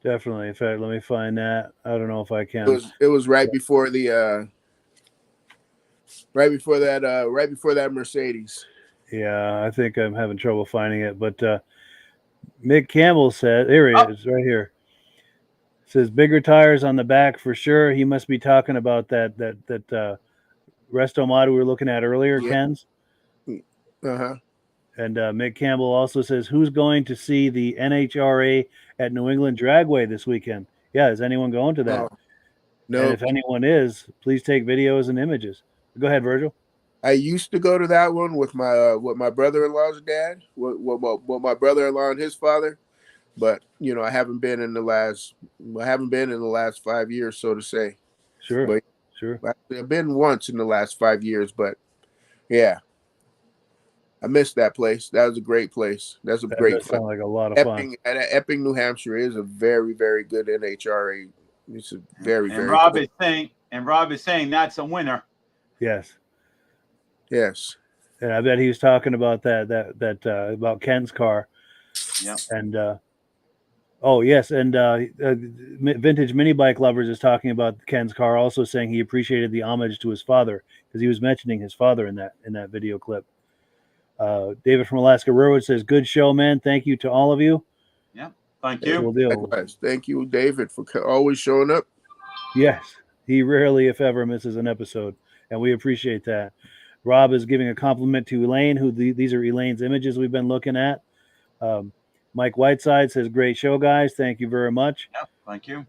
Yeah, definitely. In fact, let me find that. I don't know if I can. It was right before the right before that Mercedes. Yeah, I think I'm having trouble finding it. But Mick Campbell said, here he is, right here. Says bigger tires on the back for sure. He must be talking about that resto mod we were looking at earlier, Yeah. Ken's. Uh-huh. And Mick Campbell also says, who's going to see the NHRA at New England Dragway this weekend? Yeah, is anyone going to that? Oh, no. And if anyone is, please take videos and images. Go ahead, Virgil. I used to go to that one with my brother-in-law's dad, with my brother-in-law and his father, but I haven't been in the last 5 years, so to say. Sure. But sure. I've been once in the last 5 years, but yeah, I missed that place. That was a great place. That does sound like a lot of fun. Epping, New Hampshire is a very, very good NHRA. It's a very, and very Rob good. is saying that's a winner. Yes. Yes. And I bet he was talking about that about Ken's car. Yeah. And oh yes, and Vintage Mini Bike Lovers is talking about Ken's car, also saying he appreciated the homage to his father because he was mentioning his father in that video clip. David from Alaska Railroad says, "Good show, man. Thank you to all of you." Yeah, thank you. Cool deal. Likewise. Thank you, David, for always showing up. Yes, he rarely, if ever, misses an episode, and we appreciate that. Rob is giving a compliment to Elaine, these are Elaine's images we've been looking at. Mike Whiteside says, "Great show, guys. Thank you very much." Yeah, thank you.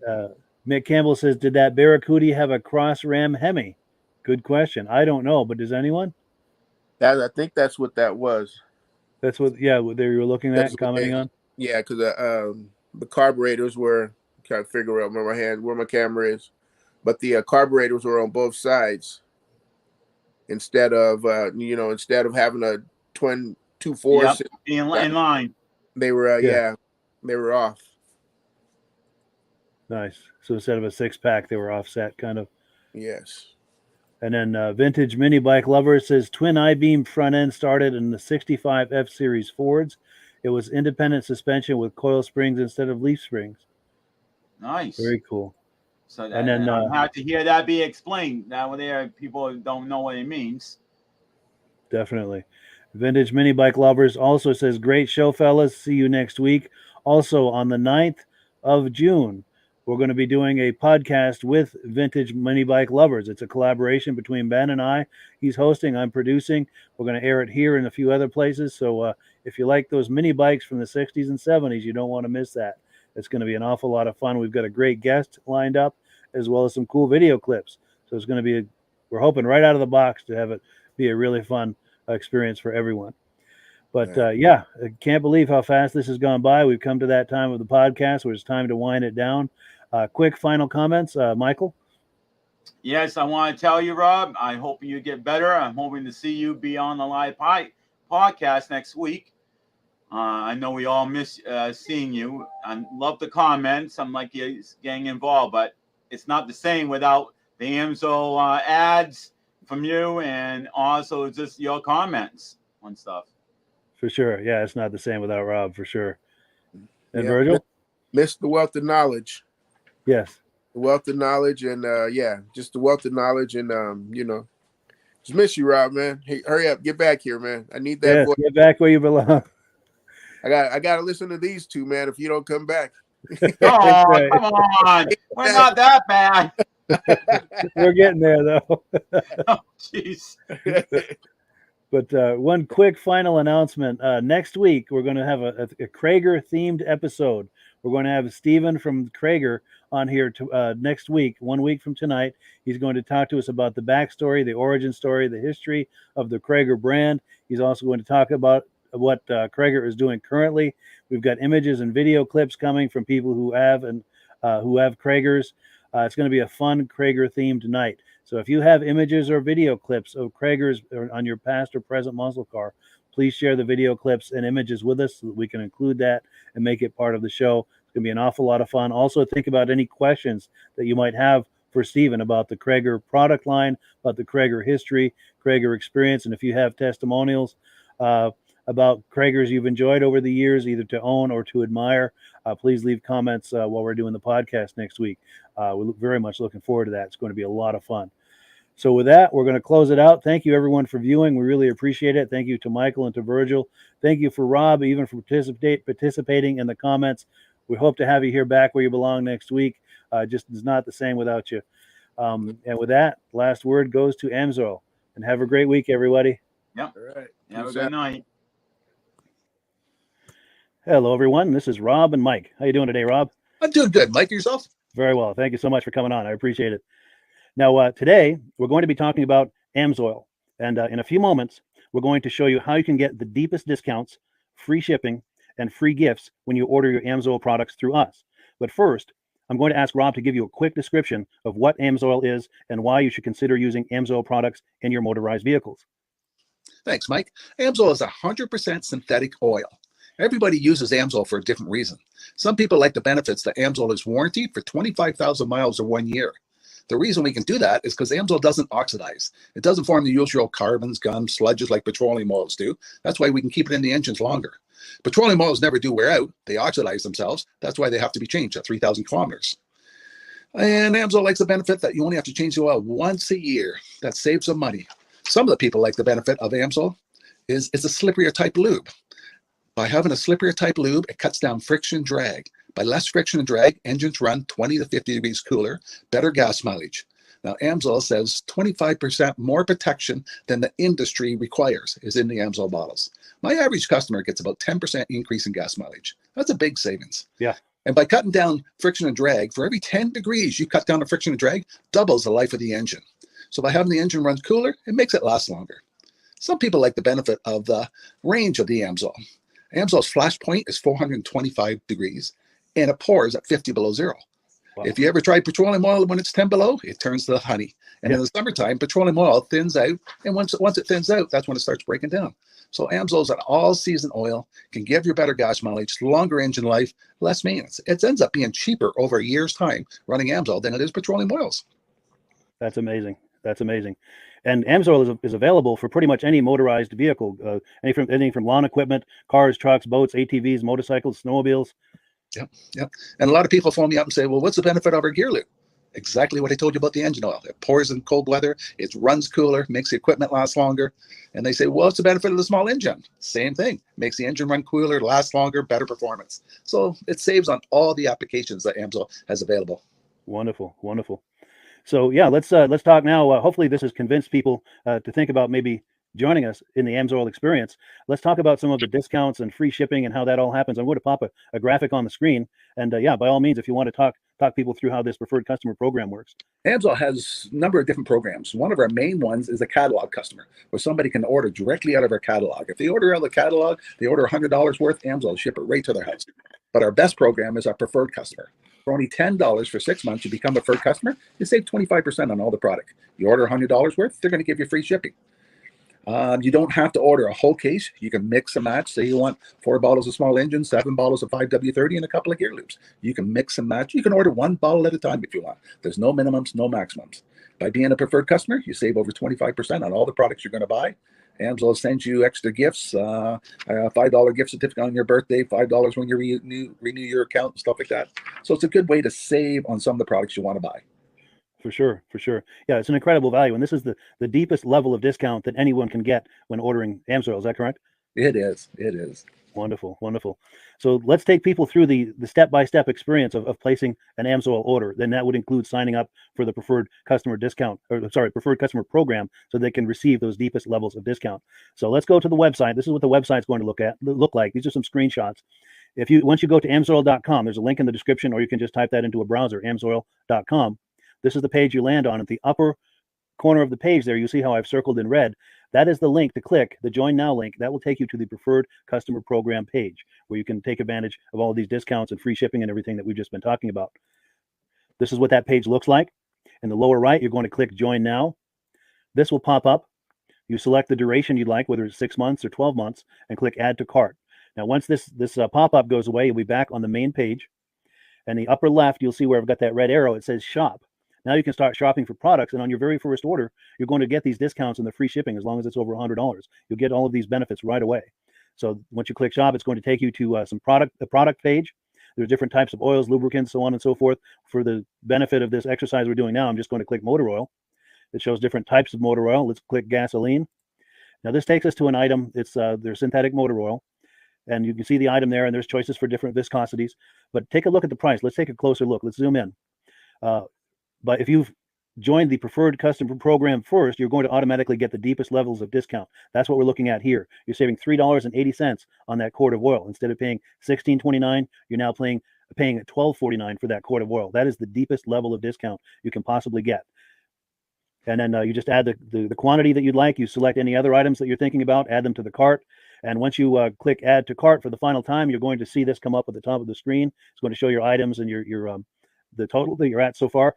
Mick Campbell says, "Did that Barracuda have a cross ram Hemi?" Good question. I don't know, but does anyone? I think that's what that was. That's what. Yeah, what they were looking at, commenting on. Yeah, because the carburetors were trying to figure out where my camera is, but the carburetors were on both sides instead of having a twin 2.4 in line. They were they were off. Nice. So instead of a 6-pack, they were offset, kind of. Yes. And then Vintage Mini Bike Lover says twin I-beam front end started in the 65 F Series Fords. It was independent suspension with coil springs instead of leaf springs. Nice. Very cool. So that, and then I'm happy to hear that be explained. Now there people don't know what it means. Definitely. Vintage Mini Bike Lovers also says, great show, fellas. See you next week. Also, on the 9th of June, we're going to be doing a podcast with Vintage Mini Bike Lovers. It's a collaboration between Ben and I. He's hosting, I'm producing. We're going to air it here and a few other places. So if you like those mini bikes from the 60s and 70s, you don't want to miss that. It's going to be an awful lot of fun. We've got a great guest lined up, as well as some cool video clips. So it's going to be, we're hoping right out of the box to have it be a really fun experience for everyone. But I can't believe how fast this has gone by. We've come to that time of the podcast where it's time to wind it down. Quick final comments, Michael. Yes, I want to tell you, Rob, I hope you get better. I'm hoping to see you be on the live podcast next week. I know we all miss seeing you. I love the comments. I'm like you're getting involved, but it's not the same without the AMSO ads from you, and also just your comments on stuff. For sure. Yeah, it's not the same without Rob, for sure. And Virgil? Miss the wealth of knowledge. Yes. The wealth of knowledge, and just the wealth of knowledge, and just miss you, Rob, man. Hey, hurry up, get back here, man. I need that voice. Get back where you belong. I got to listen to these two, man, if you don't come back. Oh, right. Come on. We're not that bad. We're getting there, though. Oh, jeez. But one quick final announcement. Next week, we're going to have a Cragar-themed episode. We're going to have Steven from Cragar on here next week, 1 week from tonight. He's going to talk to us about the backstory, the origin story, the history of the Cragar brand. He's also going to talk about what Cragar is doing currently. We've got images and video clips coming from people who have Cragars. It's going to be a fun Cragar-themed night. So if you have images or video clips of Cragars on your past or present muscle car, please share the video clips and images with us so that we can include that and make it part of the show. It's going to be an awful lot of fun. Also, think about any questions that you might have for Steven about the Cragar product line, about the Cragar history, Cragar experience, and if you have testimonials about Cragars you've enjoyed over the years, either to own or to admire, please leave comments while we're doing the podcast next week. We're very much looking forward to that. It's going to be a lot of fun. So with that, we're going to close it out. Thank you, everyone, for viewing. We really appreciate it. Thank you to Michael and to Virgil. Thank you for Rob, even for participating in the comments. We hope to have you here back where you belong next week. Just is not the same without you. And with that, last word goes to AMSO. And have a great week, everybody. Yep. All right. Have a good night. Hello, everyone. This is Rob and Mike. How you doing today, Rob? I'm doing good. Mike, yourself? Very well. Thank you so much for coming on. I appreciate it. Now, today, we're going to be talking about AMSOIL. And in a few moments, we're going to show you how you can get the deepest discounts, free shipping, and free gifts when you order your AMSOIL products through us. But first, I'm going to ask Rob to give you a quick description of what AMSOIL is and why you should consider using AMSOIL products in your motorized vehicles. Thanks, Mike. AMSOIL is 100% synthetic oil. Everybody uses AMSOIL for a different reason. Some people like the benefits that AMSOIL is warranted for 25,000 miles or 1 year. The reason we can do that is because AMSOIL doesn't oxidize. It doesn't form the usual carbons, gums, sludges like petroleum oils do. That's why we can keep it in the engines longer. Petroleum oils never do wear out. They oxidize themselves. That's why they have to be changed at 3,000 kilometers. And AMSOIL likes the benefit that you only have to change the oil once a year. That saves some money. Some of the people like the benefit of AMSOIL is it's a slipperier type lube. By having a slipperier type lube, it cuts down friction and drag. By less friction and drag, engines run 20 to 50 degrees cooler, better gas mileage. Now, AMSOIL says 25% more protection than the industry requires is in the AMSOIL bottles. My average customer gets about 10% increase in gas mileage. That's a big savings. Yeah. And by cutting down friction and drag, for every 10 degrees you cut down the friction and drag, doubles the life of the engine. So by having the engine run cooler, it makes it last longer. Some people like the benefit of the range of the AMSOIL. AMSOIL's flash point is 425 degrees, and it pours at 50 below zero. Wow. If you ever tried petroleum oil when it's 10 below, it turns to honey. And in the summertime, petroleum oil thins out, and once it thins out, that's when it starts breaking down. So AMSOIL is an all-season oil, can give you better gas mileage, longer engine life, less maintenance. It ends up being cheaper over a year's time running AMSOIL than it is petroleum oils. That's amazing. That's amazing. And AMSOIL is available for pretty much any motorized vehicle, anything from lawn equipment, cars, trucks, boats, ATVs, motorcycles, snowmobiles. Yep. And a lot of people phone me up and say, well, what's the benefit of our gear lube? Exactly what I told you about the engine oil. It pours in cold weather, it runs cooler, makes the equipment last longer. And they say, well, what's the benefit of the small engine? Same thing. Makes the engine run cooler, last longer, better performance. So it saves on all the applications that AMSOIL has available. Wonderful, wonderful. So yeah, let's talk now. Hopefully, this has convinced people to think about maybe joining us in the AMSOIL experience. Let's talk about some of the discounts and free shipping and how that all happens. I'm going to pop a graphic on the screen, and yeah, by all means, if you want to talk people through how this preferred customer program works. AMSOIL has a number of different programs. One of our main ones is a catalog customer, where somebody can order directly out of our catalog. If they order out of the catalog, they order $100 worth, AMSOIL will ship it right to their house. But our best program is our preferred customer. For only $10 for 6 months, you become a preferred customer. You save 25% on all the product. You order $100 worth, they're going to give you free shipping. You don't have to order a whole case. You can mix and match. Say you want 4 bottles of small engine, 7 bottles of 5W30, and a couple of gear loops. You can mix and match. You can order 1 bottle at a time if you want. There's no minimums, no maximums. By being a preferred customer, you save over 25% on all the products you're going to buy. AMSOIL sends you extra gifts, a $5 gift certificate on your birthday, $5 when you renew your account and stuff like that. So it's a good way to save on some of the products you want to buy. For sure, for sure. Yeah, it's an incredible value, and this is the deepest level of discount that anyone can get when ordering AMSOIL. Is that correct? It is. It is. Wonderful, wonderful. So let's take people through the step-by-step experience of placing an AMSOIL order. Then that would include signing up for the preferred customer discount, or sorry, preferred customer program, so they can receive those deepest levels of discount. So let's go to the website. This is what the website's going to look like. These are some screenshots. Once you go to amsoil.com, there's a link in the description, or you can just type that into a browser, amsoil.com. This is the page you land on. At the upper corner of the page there, you see how I've circled in red. That is the link to click, the Join Now link. That will take you to the preferred customer program page, where you can take advantage of all of these discounts and free shipping and everything that we've just been talking about. This is what that page looks like. In the lower right, you're going to click Join Now. This will pop up. You select the duration you'd like, whether it's 6 months or 12 months, and click Add to Cart. Now, once this pop-up goes away, you'll be back on the main page. And the upper left, you'll see where I've got that red arrow. It says Shop. Now you can start shopping for products, and on your very first order, you're going to get these discounts and the free shipping as long as it's over $100. You'll get all of these benefits right away. So once you click Shop, it's going to take you to the product page. There's different types of oils, lubricants, so on and so forth. For the benefit of this exercise we're doing now, I'm just going to click motor oil. It shows different types of motor oil. Let's click gasoline. Now this takes us to an item. It's their synthetic motor oil. And you can see the item there, and there's choices for different viscosities. But take a look at the price. Let's take a closer look. Let's zoom in. But if you've joined the preferred customer program first, you're going to automatically get the deepest levels of discount. That's what we're looking at here. You're saving $3.80 on that quart of oil. Instead of paying $16.29, you're now paying $12.49 for that quart of oil. That is the deepest level of discount you can possibly get. And then you just add the quantity that you'd like. You select any other items that you're thinking about, add them to the cart. And once you click Add to Cart for the final time, you're going to see this come up at the top of the screen. It's going to show your items and your the total that you're at so far.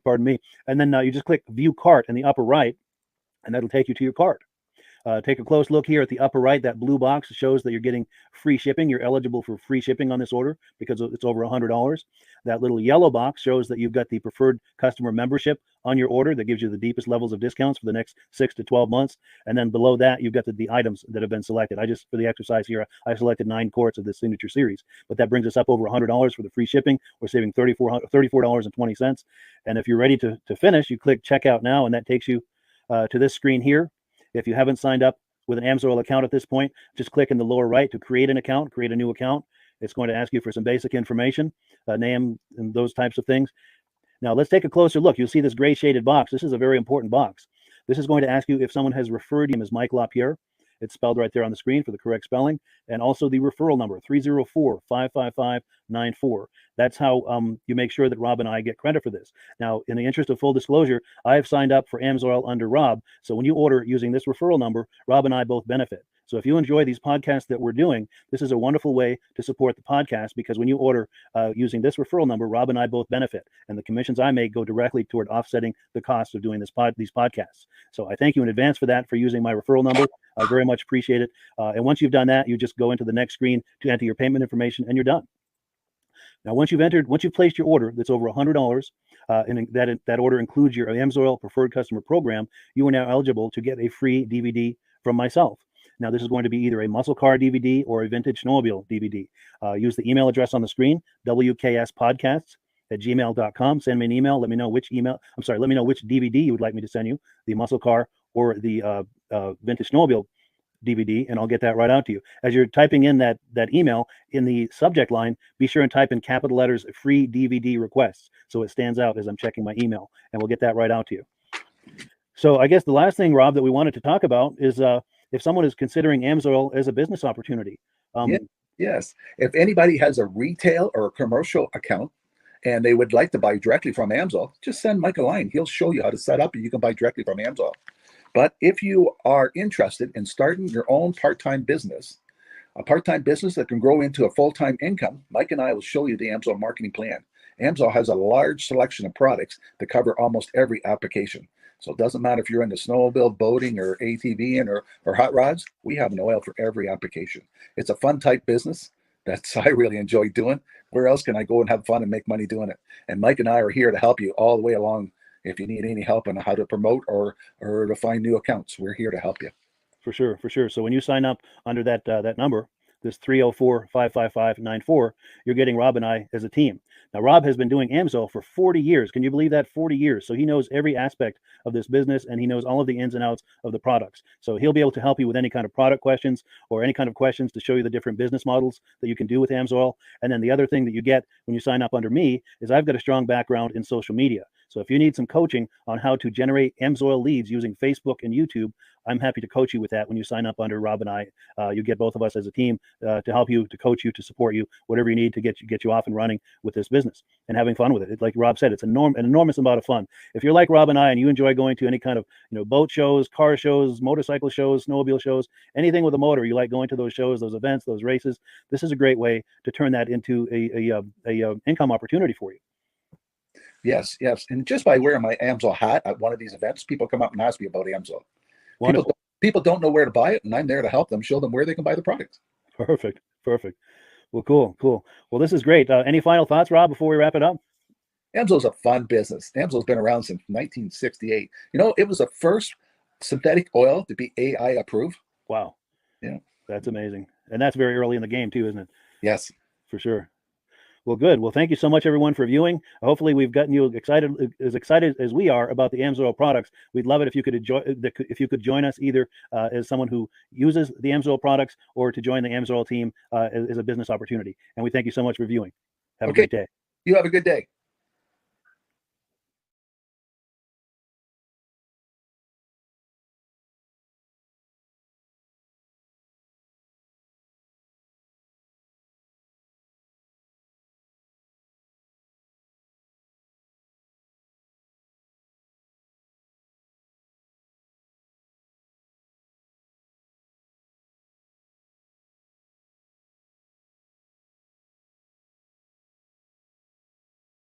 Pardon me. And then you just click View Cart in the upper right, and that'll take you to your cart. Take a close look here at the upper right. That blue box shows that you're getting free shipping. You're eligible for free shipping on this order because it's over $100. That little yellow box shows that you've got the preferred customer membership on your order. That gives you the deepest levels of discounts for the next 6 to 12 months. And then below that, you've got the items that have been selected. For the exercise here, I selected 9 quarts of the signature series, but that brings us up over $100 for the free shipping. We're saving $34.20. And if you're ready to finish, you click Checkout Now, and that takes you to this screen here. If you haven't signed up with an AMSOIL account at this point, just click in the lower right to create an account, create a new account. It's going to ask you for some basic information, name and those types of things. Now let's take a closer look. You'll see this gray shaded box. This is a very important box. This is going to ask you if someone has referred you as Mike LaRiviere. It's spelled right there on the screen for the correct spelling, and also the referral number 304-555-94. That's how you make sure that Rob and I get credit for this. Now, in the interest of full disclosure, I have signed up for AMSOIL under Rob, so when you order using this referral number, Rob and I both benefit. So if you enjoy these podcasts that we're doing, this is a wonderful way to support the podcast, because when you order using this referral number, Rob and I both benefit, and the commissions I make go directly toward offsetting the cost of doing these podcasts. So I thank you in advance for that, for using my referral number. I very much appreciate it. And once you've done that, you just go into the next screen to enter your payment information, and you're done. Now, once you've placed your order that's over $100, and that order includes your AMSOIL preferred customer program, you are now eligible to get a free DVD from myself. Now, this is going to be either a muscle car DVD or a vintage snowmobile DVD. Use the email address on the screen, WKS Podcasts gmail.com. Send me an email. Let me know which DVD you would like me to send you, the muscle car or the vintage snowmobile DVD, and I'll get that right out to you. As you're typing in that email, in the subject line, be sure and type in capital letters free DVD requests so it stands out as I'm checking my email, and we'll get that right out to you. So I guess the last thing, Rob, that we wanted to talk about is if someone is considering AMSOIL as a business opportunity. Yes. If anybody has a retail or a commercial account and they would like to buy directly from AMSOIL, just send Mike a line. He'll show you how to set up and you can buy directly from AMSOIL. But if you are interested in starting your own part-time business, a part-time business that can grow into a full-time income, Mike and I will show you the AMSOIL marketing plan. AMSOIL has a large selection of products that cover almost every application. So it doesn't matter if you're into snowmobile, boating, or ATVing, or hot rods. We have an oil for every application. It's a fun type business that's I really enjoy doing. Where else can I go and have fun and make money doing it? And Mike and I are here to help you all the way along. If you need any help on how to promote or to find new accounts, we're here to help you. For sure, for sure. So when you sign up under that number, this 304-555-94, you're getting Rob and I as a team. Now, Rob has been doing AMSOIL for 40 years. Can you believe that? 40 years. So he knows every aspect of this business, and he knows all of the ins and outs of the products. So he'll be able to help you with any kind of product questions or any kind of questions to show you the different business models that you can do with AMSOIL. And then the other thing that you get when you sign up under me is I've got a strong background in social media. So if you need some coaching on how to generate AMSOIL leads using Facebook and YouTube, I'm happy to coach you with that when you sign up under Rob and I. You get both of us as a team to help you, to coach you, to support you, whatever you need to get you off and running with this business and having fun with it. Like Rob said, it's an enormous amount of fun. If you're like Rob and I and you enjoy going to any kind of boat shows, car shows, motorcycle shows, snowmobile shows, anything with a motor, you like going to those shows, those events, those races, this is a great way to turn that into a income opportunity for you. Yes. And just by wearing my AMSOIL hat at one of these events, people come up and ask me about AMSOIL. People don't know where to buy it, and I'm there to help them, show them where they can buy the product. Perfect. Well, cool. Well, this is great. Any final thoughts, Rob, before we wrap it up? AMSOIL's a fun business. AMSOIL's been around since 1968. It was the first synthetic oil to be AI approved. Wow. Yeah. That's amazing. And that's very early in the game too, isn't it? Yes. For sure. Well, good. Well, thank you so much, everyone, for viewing. Hopefully, we've gotten you excited as we are about the AMSOIL products. We'd love it if you could join us either as someone who uses the AMSOIL products or to join the AMSOIL team as a business opportunity. And we thank you so much for viewing. Have a great day. You have a good day.